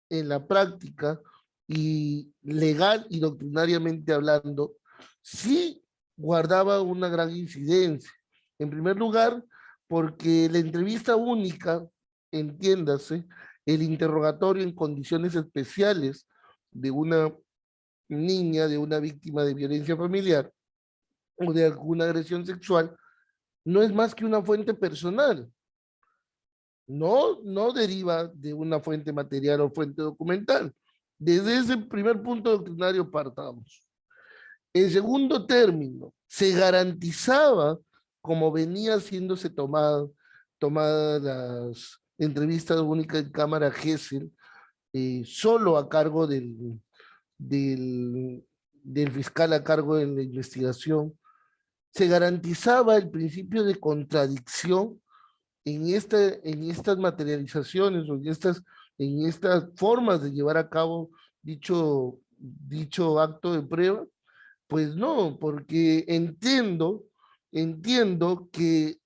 en la práctica y legal y doctrinariamente hablando, sí guardaba una gran incidencia. En primer lugar, porque la entrevista única, entiéndase, el interrogatorio en condiciones especiales de una niña, de una víctima de violencia familiar o de alguna agresión sexual, no es más que una fuente personal. No deriva de una fuente material o fuente documental. Desde ese primer punto doctrinario partamos. En segundo término, se garantizaba, como venía haciéndose tomadas las entrevistas únicas en Cámara Gesell, solo a cargo del fiscal a cargo de la investigación, se garantizaba el principio de contradicción en estas materializaciones o en estas formas de llevar a cabo dicho acto de prueba. Pues no, porque entiendo que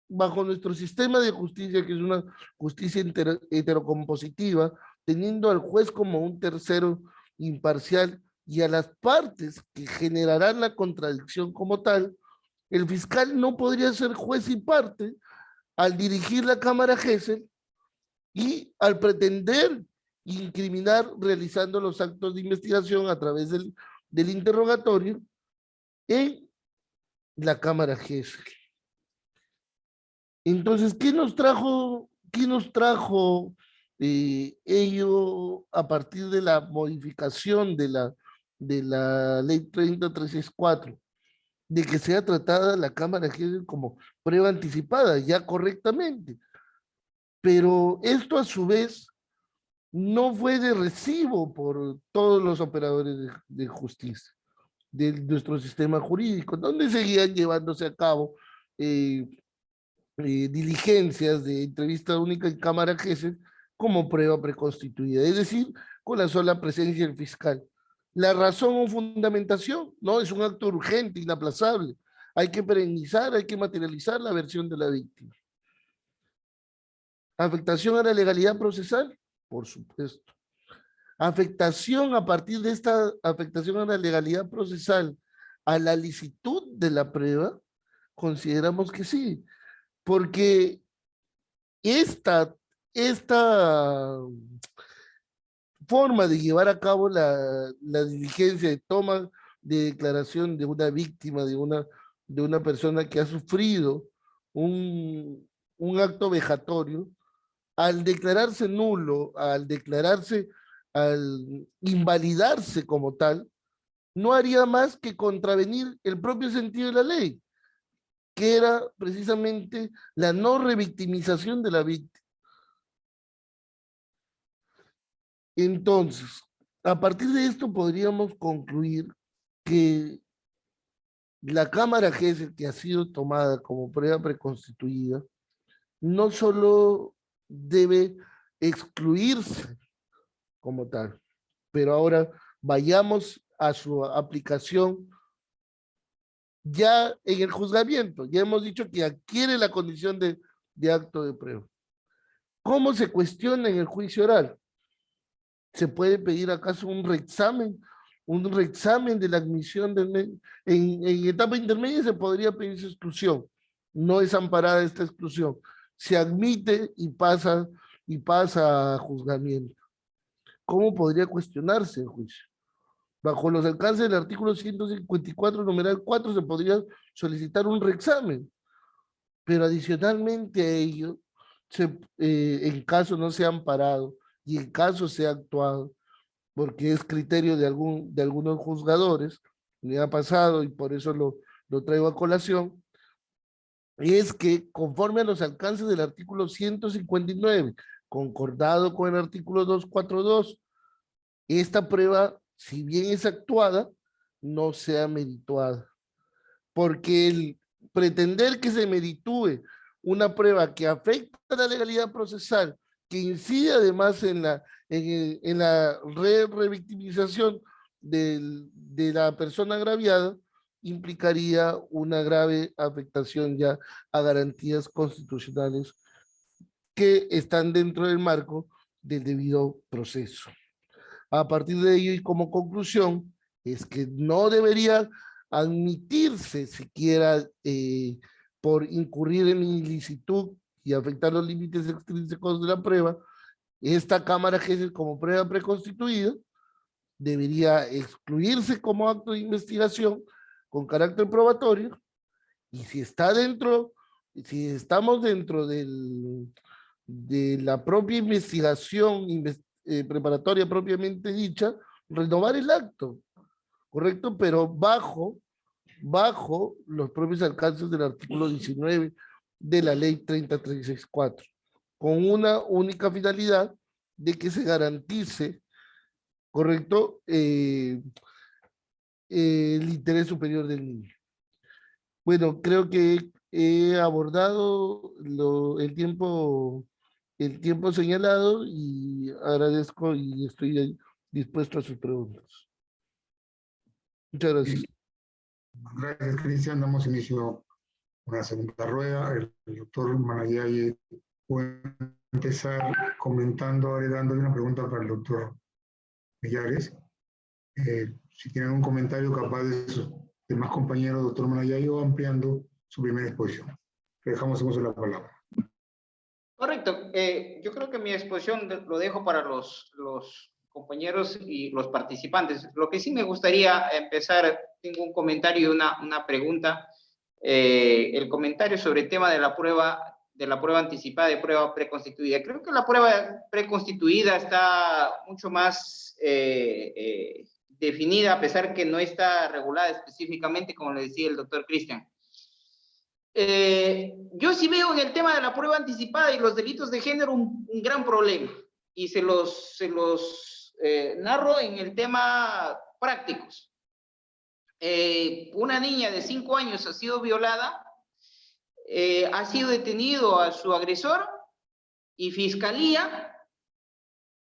bajo nuestro sistema de justicia, que es una justicia heterocompositiva, teniendo al juez como un tercero imparcial y a las partes que generarán la contradicción como tal, el fiscal no podría ser juez y parte al dirigir la Cámara Gesell y al pretender incriminar realizando los actos de investigación a través del interrogatorio en la Cámara Gesell. Entonces, ¿qué nos trajo ello a partir de la modificación de la ley 30364, de que sea tratada la Cámara Gesell como prueba anticipada, ya correctamente. Pero esto a su vez no fue de recibo por todos los operadores de justicia, de nuestro sistema jurídico, donde seguían llevándose a cabo diligencias de entrevista única en Cámara Gesell como prueba preconstituida, es decir, con la sola presencia del fiscal. La razón o fundamentación, no, es un acto urgente, inaplazable. Hay que perennizar, hay que materializar la versión de la víctima. ¿Afectación a la legalidad procesal? Por supuesto. ¿Afectación a partir de esta afectación a la legalidad procesal a la licitud de la prueba? Consideramos que sí, porque esta forma de llevar a cabo la diligencia de toma de declaración de una víctima, de una persona que ha sufrido un acto vejatorio, al declararse nulo, al invalidarse como tal, no haría más que contravenir el propio sentido de la ley, que era precisamente la no revictimización de la víctima. Entonces, a partir de esto podríamos concluir que la Cámara Gesell, que ha sido tomada como prueba preconstituida, no solo debe excluirse como tal, pero ahora vayamos a su aplicación ya en el juzgamiento. Ya hemos dicho que adquiere la condición de acto de prueba. ¿Cómo se cuestiona en el juicio oral? ¿Se puede pedir acaso un reexamen? Un reexamen de la admisión en etapa intermedia se podría pedir su exclusión. No es amparada esta exclusión. Se admite y pasa a juzgamiento. ¿Cómo podría cuestionarse el juicio? Bajo los alcances del artículo 154, numeral 4, se podría solicitar un reexamen, pero adicionalmente a ello, en caso no sea amparado y en caso sea actuado, porque es criterio de algunos juzgadores, me ha pasado y por eso lo traigo a colación, es que conforme a los alcances del artículo 159, concordado con el artículo 242, esta prueba, si bien es actuada, no sea merituada. Porque el pretender que se meritúe una prueba que afecta a la legalidad procesal, que incide además en la revictimización de la persona agraviada, implicaría una grave afectación ya a garantías constitucionales que están dentro del marco del debido proceso. A partir de ello y como conclusión, es que no debería admitirse siquiera por incurrir en ilicitud y afectar los límites extrínsecos de la prueba, esta Cámara Gesell como prueba preconstituida debería excluirse como acto de investigación con carácter probatorio, y si estamos dentro de la propia investigación preparatoria propiamente dicha, renovar el acto, ¿correcto? Pero bajo los propios alcances del artículo 19 de la ley 30364, con una única finalidad de que se garantice, ¿correcto? El interés superior del niño. Bueno, creo que he abordado el tiempo señalado y agradezco y estoy dispuesto a sus preguntas. Muchas gracias. Gracias, Cristian. Damos inicio a una segunda rueda. El doctor Manayay puede empezar comentando, dándole una pregunta para el doctor Millares. Si tienen un comentario capaz de sus demás compañeros, doctor Manayay, o ampliando su primera exposición. Le dejamos en uso la palabra. Correcto. Yo creo que mi exposición lo dejo para los compañeros y los participantes. Lo que sí me gustaría empezar, tengo un comentario y una pregunta. El comentario sobre el tema de la prueba de la prueba anticipada y prueba preconstituida. Creo que la prueba preconstituida está mucho más definida, a pesar que no está regulada específicamente, como le decía el doctor Cristian. Yo sí veo en el tema de la prueba anticipada y los delitos de género un gran problema, y se los narro en el tema prácticos. Una niña de 5 años ha sido violada, ha sido detenido a su agresor y Fiscalía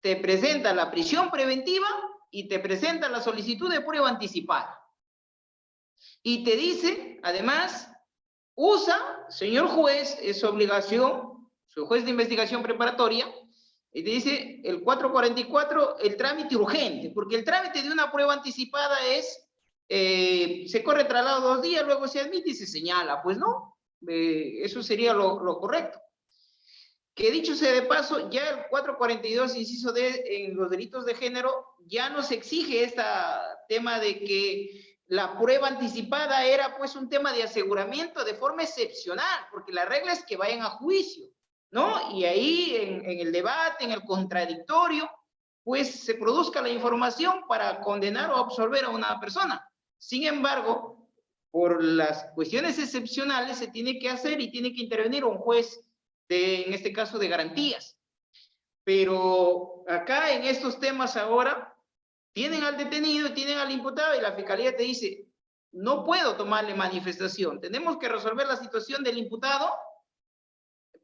te presenta la prisión preventiva y te presenta la solicitud de prueba anticipada. Y te dice, además, usa, señor juez, es su obligación, su juez de investigación preparatoria, y te dice el 444, el trámite urgente, porque el trámite de una prueba anticipada es, se corre traslado 2 días, luego se admite y se señala. Pues no, eso sería lo correcto. Que dicho sea de paso, ya el 442, inciso D, en los delitos de género, ya no se exige este tema de que la prueba anticipada era pues un tema de aseguramiento de forma excepcional, porque la regla es que vayan a juicio, ¿no? Y ahí en el debate, en el contradictorio, pues se produzca la información para condenar o absolver a una persona. Sin embargo, por las cuestiones excepcionales se tiene que hacer y tiene que intervenir un juez en este caso de garantías. Pero acá en estos temas ahora tienen al detenido, tienen al imputado y la fiscalía te dice, no puedo tomarle manifestación, tenemos que resolver la situación del imputado,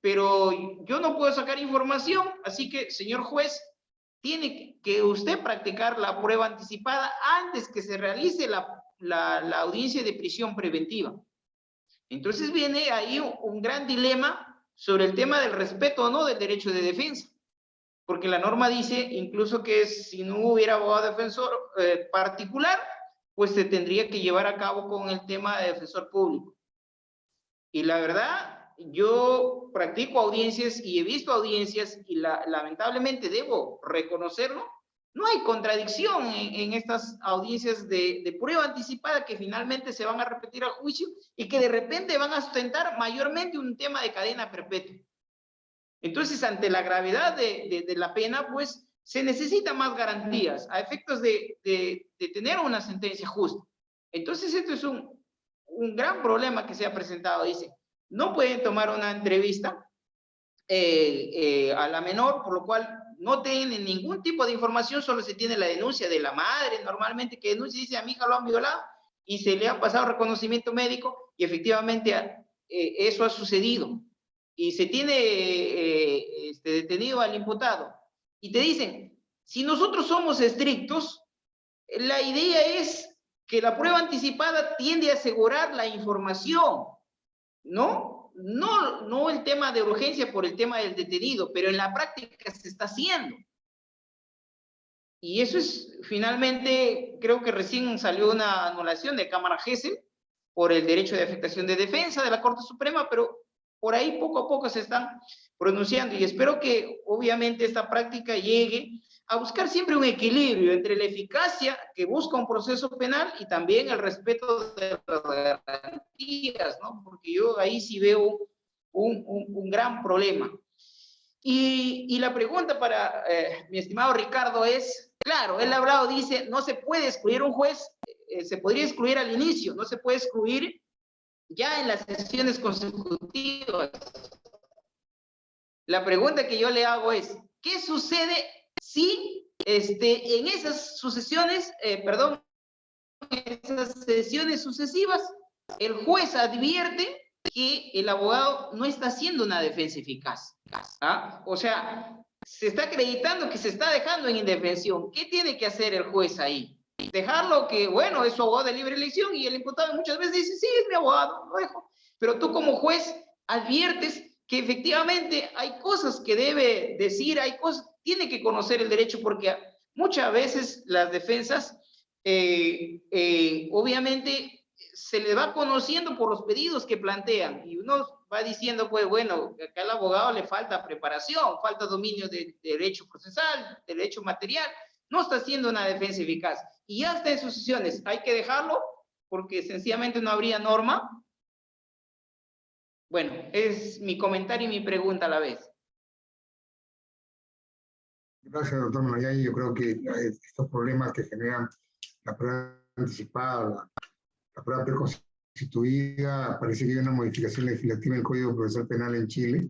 pero yo no puedo sacar información, así que, señor juez, tiene que usted practicar la prueba anticipada antes que se realice la audiencia de prisión preventiva. Entonces viene ahí un gran dilema sobre el tema del respeto o no del derecho de defensa, porque la norma dice incluso que si no hubiera abogado defensor particular, pues se tendría que llevar a cabo con el tema de defensor público. Y la verdad, yo practico audiencias y he visto audiencias y lamentablemente debo reconocerlo, no hay contradicción en estas audiencias de prueba anticipada que finalmente se van a repetir a juicio y que de repente van a sustentar mayormente un tema de cadena perpetua. Entonces, ante la gravedad de la pena, pues se necesitan más garantías a efectos de tener una sentencia justa. Entonces, esto es un gran problema que se ha presentado. Dice, no pueden tomar una entrevista a la menor, por lo cual no tienen ningún tipo de información, solo se tiene la denuncia de la madre, normalmente que denuncia y dice, a mi hija lo han violado, y se le ha pasado reconocimiento médico, y efectivamente eso ha sucedido, y se tiene detenido al imputado, y te dicen, si nosotros somos estrictos, la idea es que la prueba anticipada tiende a asegurar la información, ¿no? No el tema de urgencia por el tema del detenido, pero en la práctica se está haciendo. Y eso es, finalmente, creo que recién salió una anulación de Cámara Gesell por el derecho de afectación de defensa de la Corte Suprema, pero por ahí poco a poco se están pronunciando y espero que obviamente esta práctica llegue a buscar siempre un equilibrio entre la eficacia que busca un proceso penal y también el respeto de las garantías, ¿no? Porque yo ahí sí veo un gran problema. Y la pregunta para mi estimado Ricardo es, claro, él ha hablado, dice, no se puede excluir un juez, se podría excluir al inicio, no se puede excluir ya en las sesiones consecutivas. La pregunta que yo le hago es, ¿qué sucede si en esas sucesiones, esas sesiones sucesivas, el juez advierte que el abogado no está haciendo una defensa eficaz? ¿Ah? O sea, se está acreditando que se está dejando en indefensión. ¿Qué tiene que hacer el juez ahí? Dejarlo que, bueno, es su abogado de libre elección y el imputado muchas veces dice, sí, es mi abogado, lo dejo. Pero tú como juez adviertes que efectivamente hay cosas que debe decir, hay cosas, tiene que conocer el derecho porque muchas veces las defensas, obviamente, se le va conociendo por los pedidos que plantean y uno va diciendo, pues bueno, acá al abogado le falta preparación, falta dominio de derecho procesal, derecho material, no está haciendo una defensa eficaz. Y ya está en sus sesiones, hay que dejarlo porque sencillamente no habría norma. Bueno, es mi comentario y mi pregunta a la vez. Gracias, doctor Manayay. Yo creo que estos problemas que generan la prueba anticipada, la prueba preconstituida, parece que hay una modificación legislativa en el Código Procesal Penal en Chile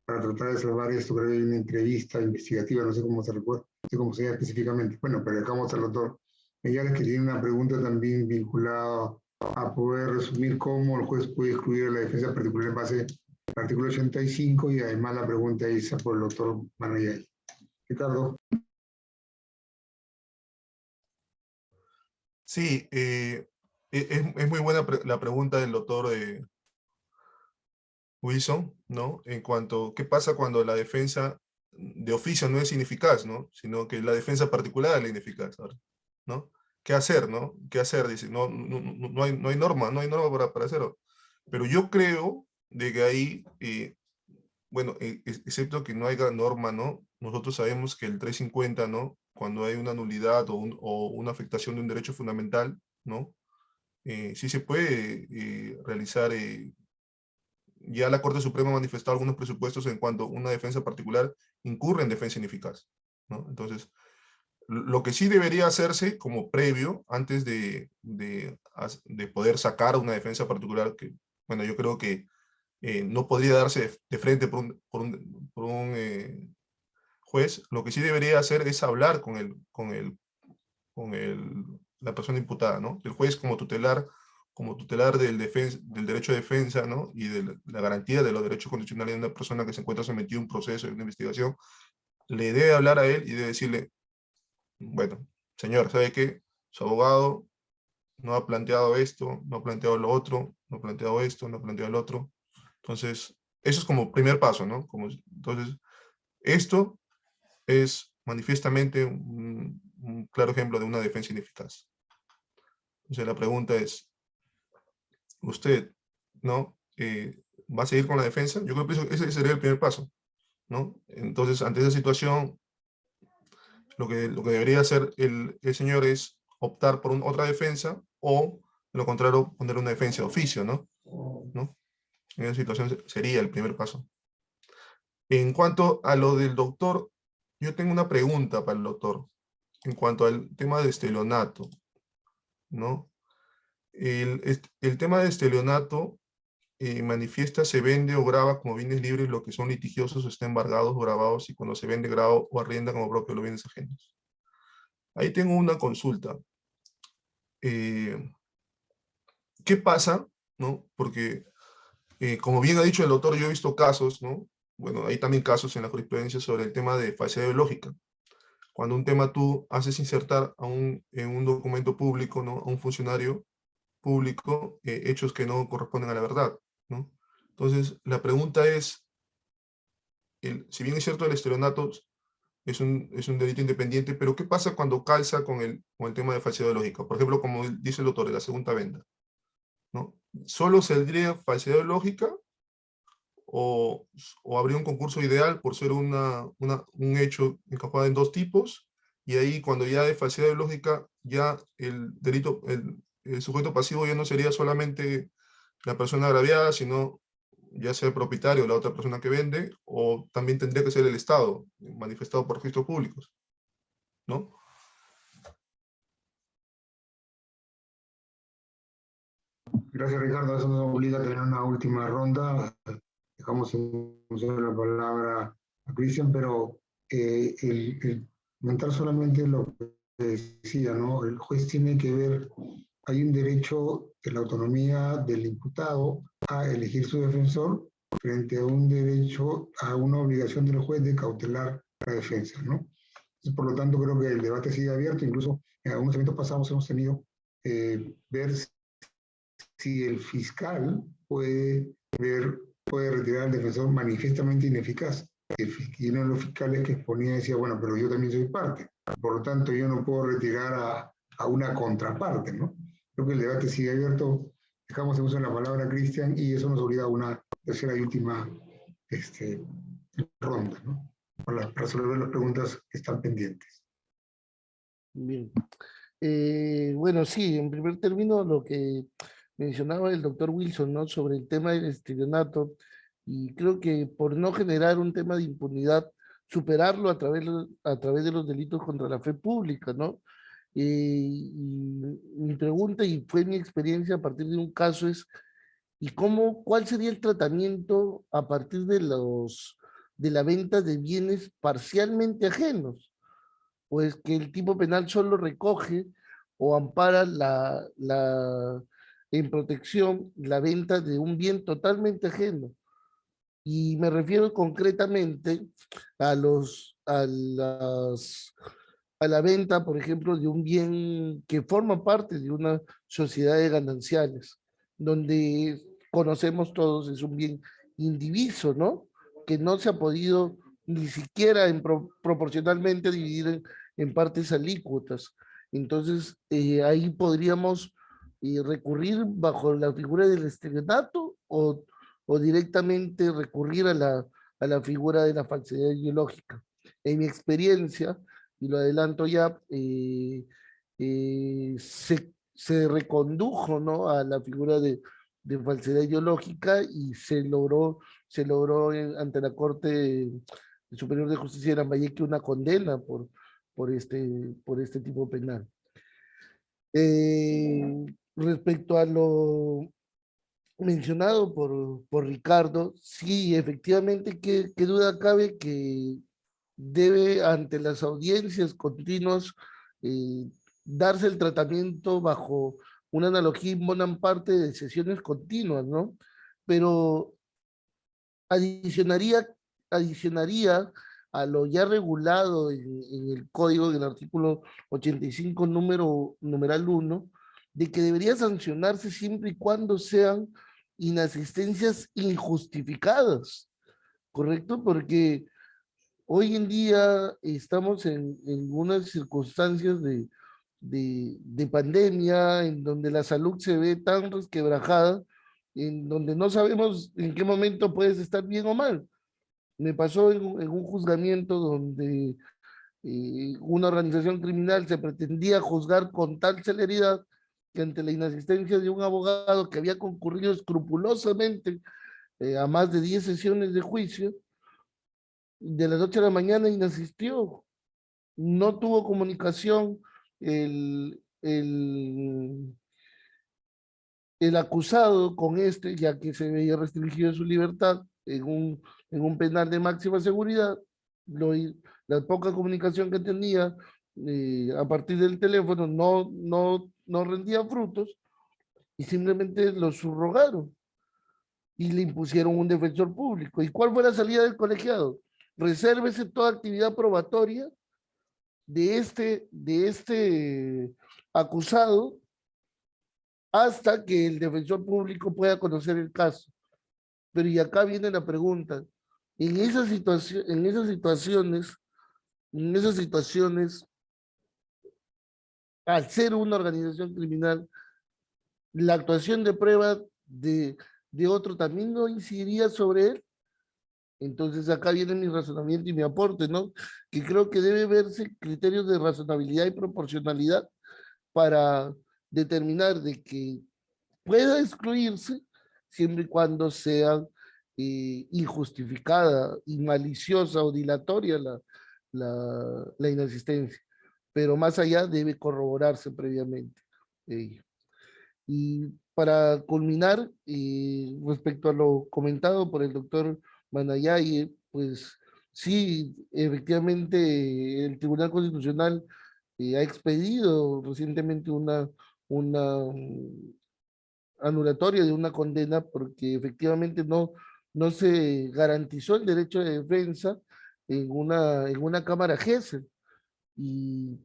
para tratar de salvar esto. Creo que hay una entrevista investigativa, no sé cómo se recuerda, no sé cómo se llama específicamente. Bueno, pero dejamos al doctor Meyares, que tiene una pregunta también vinculada a poder resumir cómo el juez puede excluir a la defensa particular en base al artículo 85, y además la pregunta hecha por el doctor Manayay. Ricardo. Sí, es muy buena la pregunta del doctor Wilson, ¿no? En cuanto, ¿qué pasa cuando la defensa de oficio no es ineficaz, ¿no? Sino que la defensa particular es la ineficaz, ¿no? ¿Qué hacer, no? ¿Qué hacer? Dice, no hay norma, no hay norma para hacerlo. Pero yo creo de que ahí, bueno, excepto que no haya norma, ¿no? Nosotros sabemos que el 350, ¿no? Cuando hay una nulidad o una afectación de un derecho fundamental, ¿no? Sí se puede realizar, ya la Corte Suprema ha manifestado algunos presupuestos en cuanto a una defensa particular incurre en defensa ineficaz, ¿no? Entonces, lo que sí debería hacerse como previo, antes de poder sacar una defensa particular, que, bueno, yo creo que no podría darse de frente por un juez, lo que sí debería hacer es hablar la persona imputada, ¿no? El juez como tutelar del derecho de defensa, ¿no? Y de la garantía de los derechos constitucionales de una persona que se encuentra sometida a un proceso de una investigación, le debe hablar a él y debe decirle, bueno, señor, ¿sabe qué? Su abogado no ha planteado esto, no ha planteado lo otro, no ha planteado esto, no ha planteado lo otro. Entonces, eso es como primer paso, ¿no? Entonces, esto es manifiestamente un claro ejemplo de una defensa ineficaz. Entonces, la pregunta es, ¿usted, ¿no? ¿Va a seguir con la defensa? Yo creo que ese sería el primer paso, ¿no? Entonces, ante esa situación, lo que debería hacer el señor es optar por otra defensa o, de lo contrario, poner una defensa de oficio, ¿no? En esa situación sería el primer paso. En cuanto a lo del doctor, yo tengo una pregunta para el doctor. En cuanto al tema de estelionato, ¿no? El tema de estelionato manifiesta, se vende o graba como bienes libres lo que son litigiosos, está embargados o grabados, y cuando se vende, graba o arrienda como propio los bienes ajenos. Ahí tengo una consulta. ¿Qué pasa? ¿No? Porque, como bien ha dicho el doctor, yo he visto casos, ¿no? Bueno, hay también casos en la jurisprudencia sobre el tema de falsedad ideológica. Cuando un tema tú haces insertar en un documento público, ¿no? A un funcionario público, hechos que no corresponden a la verdad, ¿no? Entonces, la pregunta es, si bien es cierto el estelionato es un delito independiente, pero ¿qué pasa cuando calza con el tema de falsedad ideológica? Por ejemplo, como dice el doctor, de la segunda venta, ¿no? ¿Solo saldría falsedad ideológica o habría un concurso ideal por ser un hecho encajado en dos tipos? Y ahí, cuando ya hay falsedad ideológica, ya el delito, el sujeto pasivo ya no sería solamente la persona agraviada, sino ya sea el propietario o la otra persona que vende, o también tendría que ser el Estado, manifestado por registros públicos, ¿no? Gracias, Ricardo. Eso nos obliga a tener una última ronda. Dejamos en uso la palabra a Cristian, pero comentar solamente lo que decía, ¿no? El juez tiene que ver, hay un derecho de la autonomía del imputado a elegir su defensor frente a un derecho, a una obligación del juez de cautelar la defensa, ¿no? Entonces, por lo tanto, creo que el debate sigue abierto. Incluso en algunos eventos pasados hemos tenido ver si el fiscal puede retirar al defensor manifiestamente ineficaz. Y uno de los fiscales que exponía decía, bueno, pero yo también soy parte, por lo tanto yo no puedo retirar a una contraparte, ¿no? Creo que el debate sigue abierto. Dejamos en uso la palabra, Cristian, y eso nos obliga a una tercera y última ronda, ¿no? Para resolver las preguntas que están pendientes. Bien. Bueno, sí, en primer término, lo que mencionaba el doctor Wilson, ¿no? Sobre el tema del estrellato, y creo que por no generar un tema de impunidad, superarlo a través de los delitos contra la fe pública, ¿no? Y mi pregunta, y fue mi experiencia a partir de un caso, es, ¿y cuál sería el tratamiento a partir de la venta de bienes parcialmente ajenos? Pues que el tipo penal solo recoge o ampara en protección la venta de un bien totalmente ajeno. Y me refiero concretamente a la venta, por ejemplo, de un bien que forma parte de una sociedad de gananciales, donde conocemos todos es un bien indiviso, ¿no? Que no se ha podido ni siquiera proporcionalmente dividir en partes alícuotas. Entonces, ahí podríamos recurrir bajo la figura del estrellato o directamente recurrir a la figura de la falsedad ideológica. En mi experiencia, y lo adelanto ya, se recondujo, ¿no? A la figura de falsedad ideológica y se logró ante la Corte Superior de Justicia de Lambayeque una condena por este tipo penal. Respecto a lo mencionado por Ricardo, sí, efectivamente, qué duda cabe que debe ante las audiencias continuas eh, darse el tratamiento bajo una analogía en buena parte de sesiones continuas, ¿no? Pero adicionaría, adicionaría a lo ya regulado en el código del artículo 85, numeral 1, de que debería sancionarse siempre y cuando sean inasistencias injustificadas, ¿correcto? Porque hoy en día estamos en unas circunstancias de pandemia, en donde la salud se ve tan resquebrajada, en donde no sabemos en qué momento puedes estar bien o mal. Me pasó en un juzgamiento donde una organización criminal se pretendía juzgar con tal celeridad que ante la inasistencia de un abogado que había concurrido escrupulosamente a más de 10 sesiones de juicio, de la noche a la mañana inasistió, no tuvo comunicación el, el acusado con este, ya que se veía restringido su libertad en un penal de máxima seguridad, la poca comunicación que tenía a partir del teléfono no rendía frutos y simplemente lo subrogaron y le impusieron un defensor público. ¿Y cuál fue la salida del colegiado? Resérvese toda actividad probatoria de este acusado hasta que el defensor público pueda conocer el caso. Pero y acá viene la pregunta, en esas situaciones, al ser una organización criminal, la actuación de prueba de otro también no incidiría sobre él. Entonces acá viene mi razonamiento y mi aporte, ¿no? Que creo que debe verse criterios de razonabilidad y proporcionalidad para determinar de que pueda excluirse siempre y cuando sea injustificada y maliciosa o dilatoria la inasistencia. Pero más allá debe corroborarse previamente. Y para culminar, respecto a lo comentado por el doctor Manayaye, pues sí, efectivamente el Tribunal Constitucional ha expedido recientemente una anulatoria de una condena porque efectivamente no se garantizó el derecho de defensa en una cámara GESEL y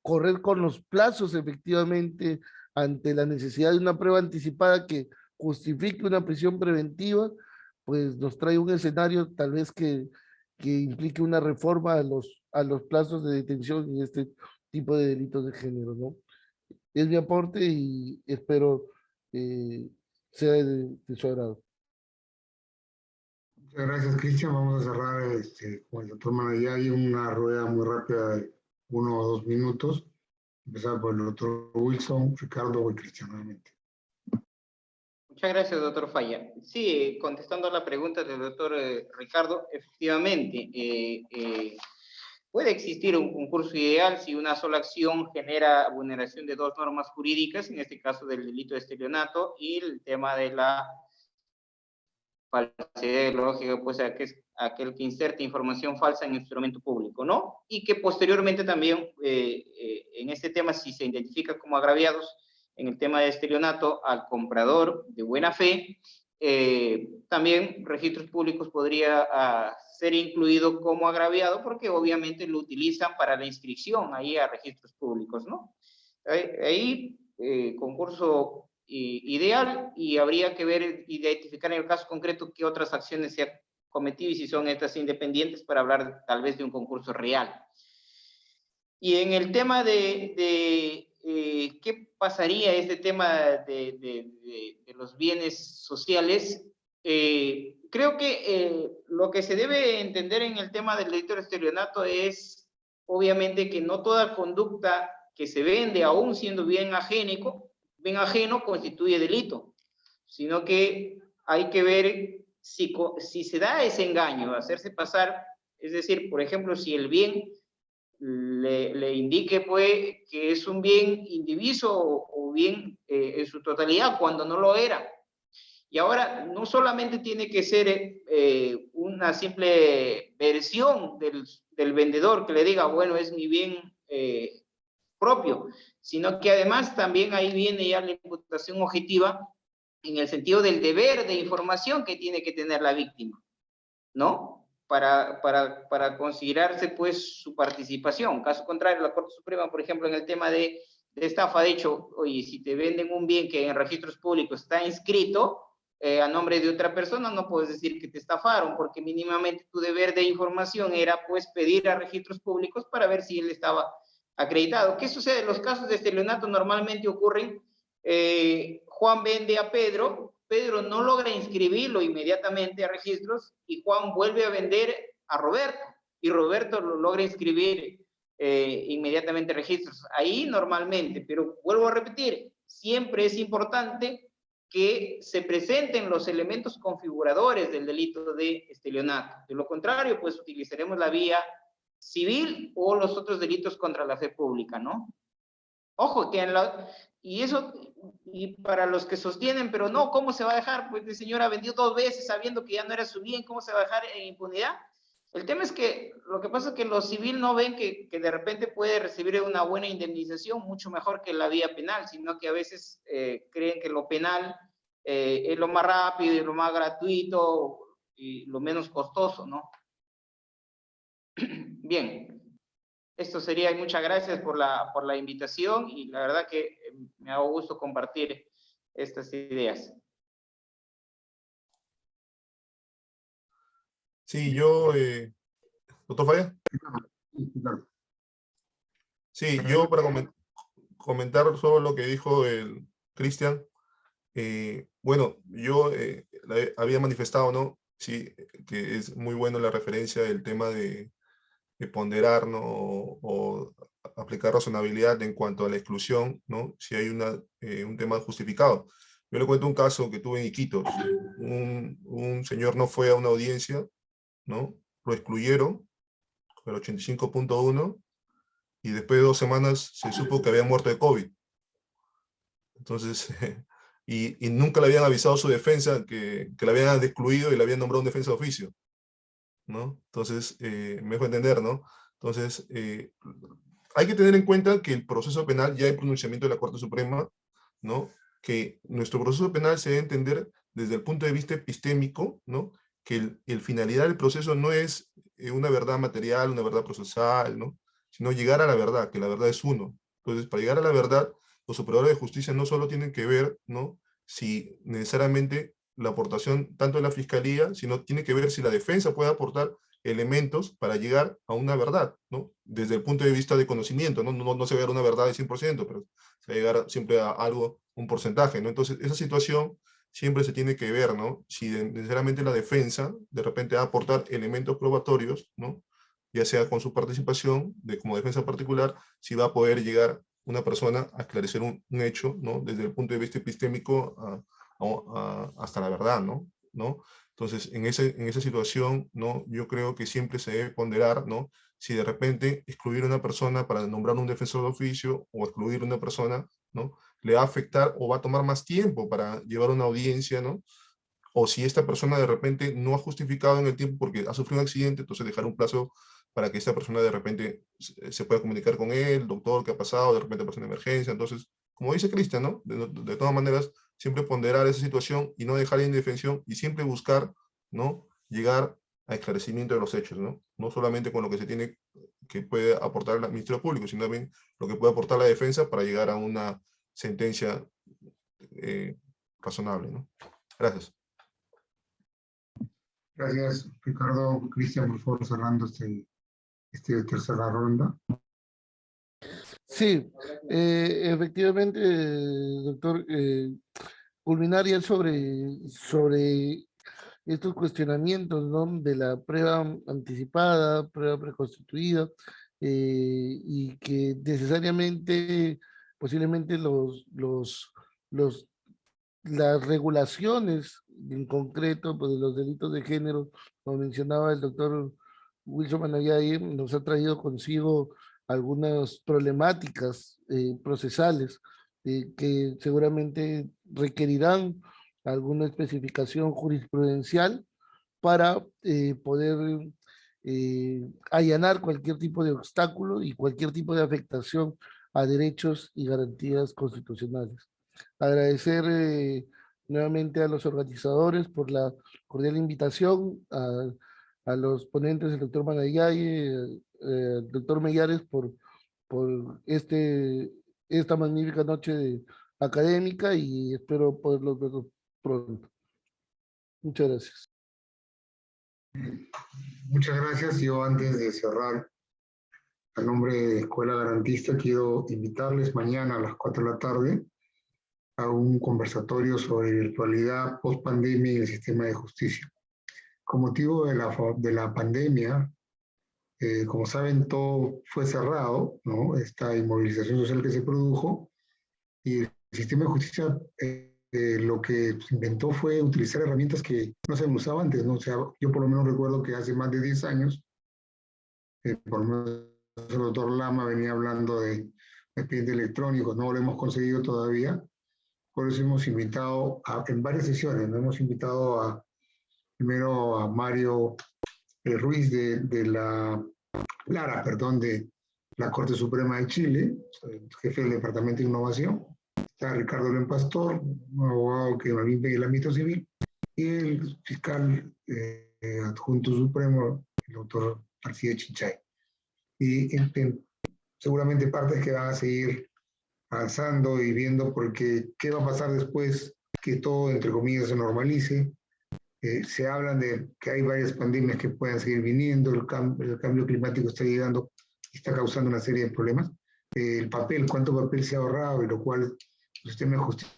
correr con los plazos efectivamente ante la necesidad de una prueba anticipada que justifique una prisión preventiva, pues nos trae un escenario tal vez que implique una reforma a los plazos de detención en este tipo de delitos de género, ¿no? Es mi aporte y espero sea de su agrado. Muchas gracias, Cristian. Vamos a cerrar con el doctor Manayay una rueda muy rápida de 1 o 2 minutos. Empezar por el doctor Wilson, Ricardo y Cristian nuevamente. Muchas gracias, doctor Falla. Sí, contestando a la pregunta del doctor Ricardo, efectivamente, puede existir un concurso ideal si una sola acción genera vulneración de dos normas jurídicas, en este caso del delito de estelionato y el tema de la falsedad ideológica, pues aquel que inserte información falsa en instrumento público, ¿no? Y que posteriormente también en este tema, si se identifica como agraviados, en el tema de estelionato al comprador de buena fe, también registros públicos podría ser incluido como agraviado porque obviamente lo utilizan para la inscripción ahí a registros públicos, ¿no? Ahí concurso ideal y habría que ver, identificar en el caso concreto qué otras acciones se han cometido y si son estas independientes para hablar tal vez de un concurso real. Y en el tema de qué pasaría este tema de los bienes sociales, creo que lo que se debe entender en el tema del delito de estelionato es obviamente que no toda conducta que se vende, aún siendo bien ajeno, constituye delito, sino que hay que ver si se da ese engaño, hacerse pasar, es decir, por ejemplo, si el bien le indique pues que es un bien indiviso o bien en su totalidad cuando no lo era. Y ahora no solamente tiene que ser una simple versión del vendedor que le diga, bueno, es mi bien propio, sino que además también ahí viene ya la imputación objetiva en el sentido del deber de información que tiene que tener la víctima, ¿no? Para considerarse pues su participación. Caso contrario, la Corte Suprema, por ejemplo, en el tema de estafa, ha dicho, oye, si te venden un bien que en registros públicos está inscrito a nombre de otra persona, no puedes decir que te estafaron, porque mínimamente tu deber de información era pues pedir a registros públicos para ver si él estaba acreditado. ¿Qué sucede? Los casos de estelionato normalmente ocurren, Juan vende a Pedro, Pedro no logra inscribirlo inmediatamente a registros y Juan vuelve a vender a Roberto y Roberto lo logra inscribir inmediatamente a registros. Ahí normalmente, pero vuelvo a repetir, siempre es importante que se presenten los elementos configuradores del delito de estelionato. De lo contrario, pues utilizaremos la vía civil o los otros delitos contra la fe pública, ¿no? Ojo, que y eso, y para los que sostienen, pero no, ¿cómo se va a dejar? Pues el señor ha vendido 2 veces sabiendo que ya no era su bien, ¿cómo se va a dejar en impunidad? El tema es que lo que pasa es que los civiles no ven que de repente puede recibir una buena indemnización, mucho mejor que la vía penal, sino que a veces creen que lo penal es lo más rápido y lo más gratuito y lo menos costoso, ¿no? Bien. Esto sería, y muchas gracias por la invitación y la verdad que me ha gusto compartir estas ideas. Sí, yo, doctor Falla. Sí, yo para comentar sobre lo que dijo el Cristian, bueno, yo había manifestado, ¿no? Sí, que es muy bueno la referencia del tema de ponderar, ¿no? O aplicar razonabilidad en cuanto a la exclusión, ¿no? Si hay un tema justificado. Yo le cuento un caso que tuve en Iquitos. Un señor no fue a una audiencia, ¿no? Lo excluyeron, el 85.1, y después de 2 semanas se supo que había muerto de COVID. Entonces, y nunca le habían avisado a su defensa que le habían excluido y le habían nombrado un defensa de oficio, ¿no? Entonces, me dejo entender, ¿no? Entonces, hay que tener en cuenta que el proceso penal, ya hay pronunciamiento de la Corte Suprema, ¿no? Que nuestro proceso penal se debe entender desde el punto de vista epistémico, ¿no? Que el finalidad del proceso no es una verdad material, una verdad procesal, ¿no? Sino llegar a la verdad, que la verdad es uno. Entonces, para llegar a la verdad, los operadores de justicia no solo tienen que ver, ¿no? Si necesariamente la aportación tanto de la fiscalía, sino tiene que ver si la defensa puede aportar elementos para llegar a una verdad, ¿no? Desde el punto de vista de conocimiento, ¿no? No se va a llegar a una verdad del 100%, pero se va a llegar siempre a algo, un porcentaje, ¿no? Entonces, esa situación siempre se tiene que ver, ¿no? Si necesariamente la defensa de repente va a aportar elementos probatorios, ¿no? Ya sea con su participación, como defensa particular, si va a poder llegar una persona a esclarecer un hecho, ¿no? Desde el punto de vista epistémico hasta la verdad, ¿no? Entonces, en esa situación, ¿no? Yo creo que siempre se debe ponderar, ¿no? Si de repente excluir a una persona para nombrar un defensor de oficio o excluir a una persona, ¿no? Le va a afectar o va a tomar más tiempo para llevar una audiencia, ¿no? O si esta persona de repente no ha justificado en el tiempo porque ha sufrido un accidente, entonces dejar un plazo para que esta persona de repente se pueda comunicar con él, doctor, ¿qué ha pasado? De repente pasa una emergencia. Entonces, como dice Cristian, ¿no? De todas maneras, siempre ponderar esa situación y no dejar en indefensión y siempre buscar, ¿no? Llegar a esclarecimiento de los hechos, ¿no? No solamente con lo que se tiene, que puede aportar el Ministerio Público, sino también lo que puede aportar la defensa para llegar a una sentencia razonable, ¿no? Gracias. Gracias, Ricardo. Cristian, por favor, cerrando tercera ronda. Sí, efectivamente, doctor, culminar ya sobre estos cuestionamientos, ¿no? De la prueba anticipada, prueba preconstituida, y que necesariamente, posiblemente las regulaciones en concreto pues, de los delitos de género, como mencionaba el doctor Wilson Manayay, nos ha traído consigo algunas problemáticas procesales que seguramente requerirán alguna especificación jurisprudencial para poder allanar cualquier tipo de obstáculo y cualquier tipo de afectación a derechos y garantías constitucionales. Agradecer nuevamente a los organizadores por la cordial invitación, a los ponentes, el doctor Manayay, el doctor Mellares, por esta magnífica noche académica y espero poderlos ver pronto. Muchas gracias. Muchas gracias. Yo antes de cerrar, a nombre de Escuela Garantista, quiero invitarles mañana a las 4 de la tarde a un conversatorio sobre virtualidad post-pandemia y el sistema de justicia. Con motivo de la pandemia, como saben, todo fue cerrado, ¿no? Esta inmovilización social que se produjo, y el sistema de justicia lo que se inventó fue utilizar herramientas que no se usaban antes, ¿no? O sea, yo por lo menos recuerdo que hace más de 10 años, por lo menos el doctor Lama venía hablando de expediente electrónico, no lo hemos conseguido todavía. Por eso hemos invitado en varias sesiones, ¿no? Hemos invitado primero a Mario Ruiz de la Corte Suprema de Chile, jefe del Departamento de Innovación. Está Ricardo Len Pastor, un abogado que también ve el ámbito civil, y el fiscal adjunto supremo, el doctor García Chinchay. Y seguramente partes que van a seguir avanzando y viendo, porque qué va a pasar después que todo, entre comillas, se normalice. Se hablan de que hay varias pandemias que pueden seguir viniendo, el cambio climático está llegando y está causando una serie de problemas. El papel, cuánto papel se ha ahorrado, y lo cual el sistema de justicia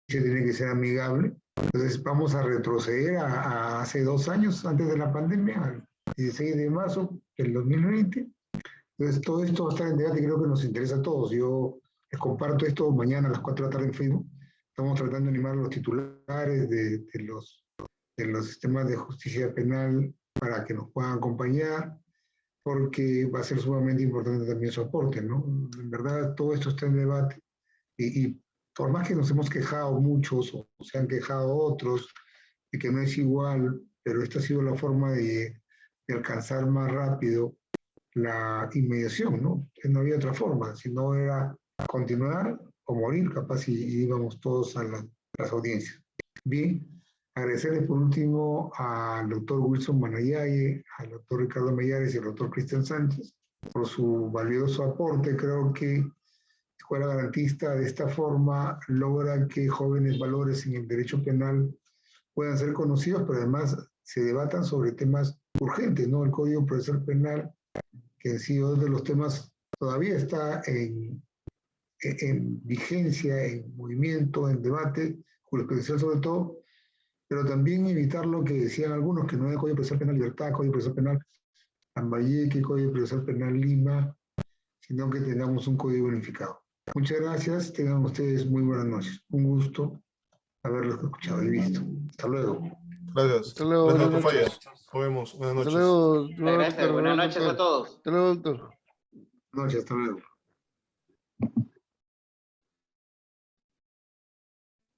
tiene que ser amigable. Entonces vamos a retroceder a hace 2 años, antes de la pandemia, al 16 de marzo del 2020. Entonces todo esto va a estar en debate y creo que nos interesa a todos. Yo les comparto esto mañana a las 4 de la tarde en Facebook. Estamos tratando de animar los titulares de los sistemas de justicia penal para que nos puedan acompañar, porque va a ser sumamente importante también su aporte, ¿no? En verdad, todo esto está en debate y por más que nos hemos quejado muchos o se han quejado otros de que no es igual, pero esta ha sido la forma de alcanzar más rápido la inmediación, ¿no? No había otra forma, si no era continuar o morir, capaz, y íbamos todos a las audiencias. Bien, agradecerles por último al doctor Wilson Manayay, al doctor Ricardo Mellares y al doctor Cristian Sánchez por su valioso aporte. Creo que Escuela Garantista de esta forma logra que jóvenes valores en el derecho penal puedan ser conocidos, pero además se debatan sobre temas urgentes, ¿no? El Código Procesal Penal, que ha sido uno de los temas, todavía está en vigencia, en movimiento, en debate, jurisprudencial sobre todo, pero también evitar lo que decían algunos, que no es Código Procesal Penal Libertad, Código Procesal Penal Lambayeque, Código Procesal Penal Lima, sino que tengamos un código unificado. Muchas gracias, tengan ustedes muy buenas noches. Un gusto. haberlo escuchado y visto. Hasta luego. Gracias. Hasta luego, Gracias, buenas doctor Falla. noches. Nos vemos. Buenas Hasta noches. luego, Gracias, buenas noches a todos. Hasta luego, doctor. Noche, hasta luego.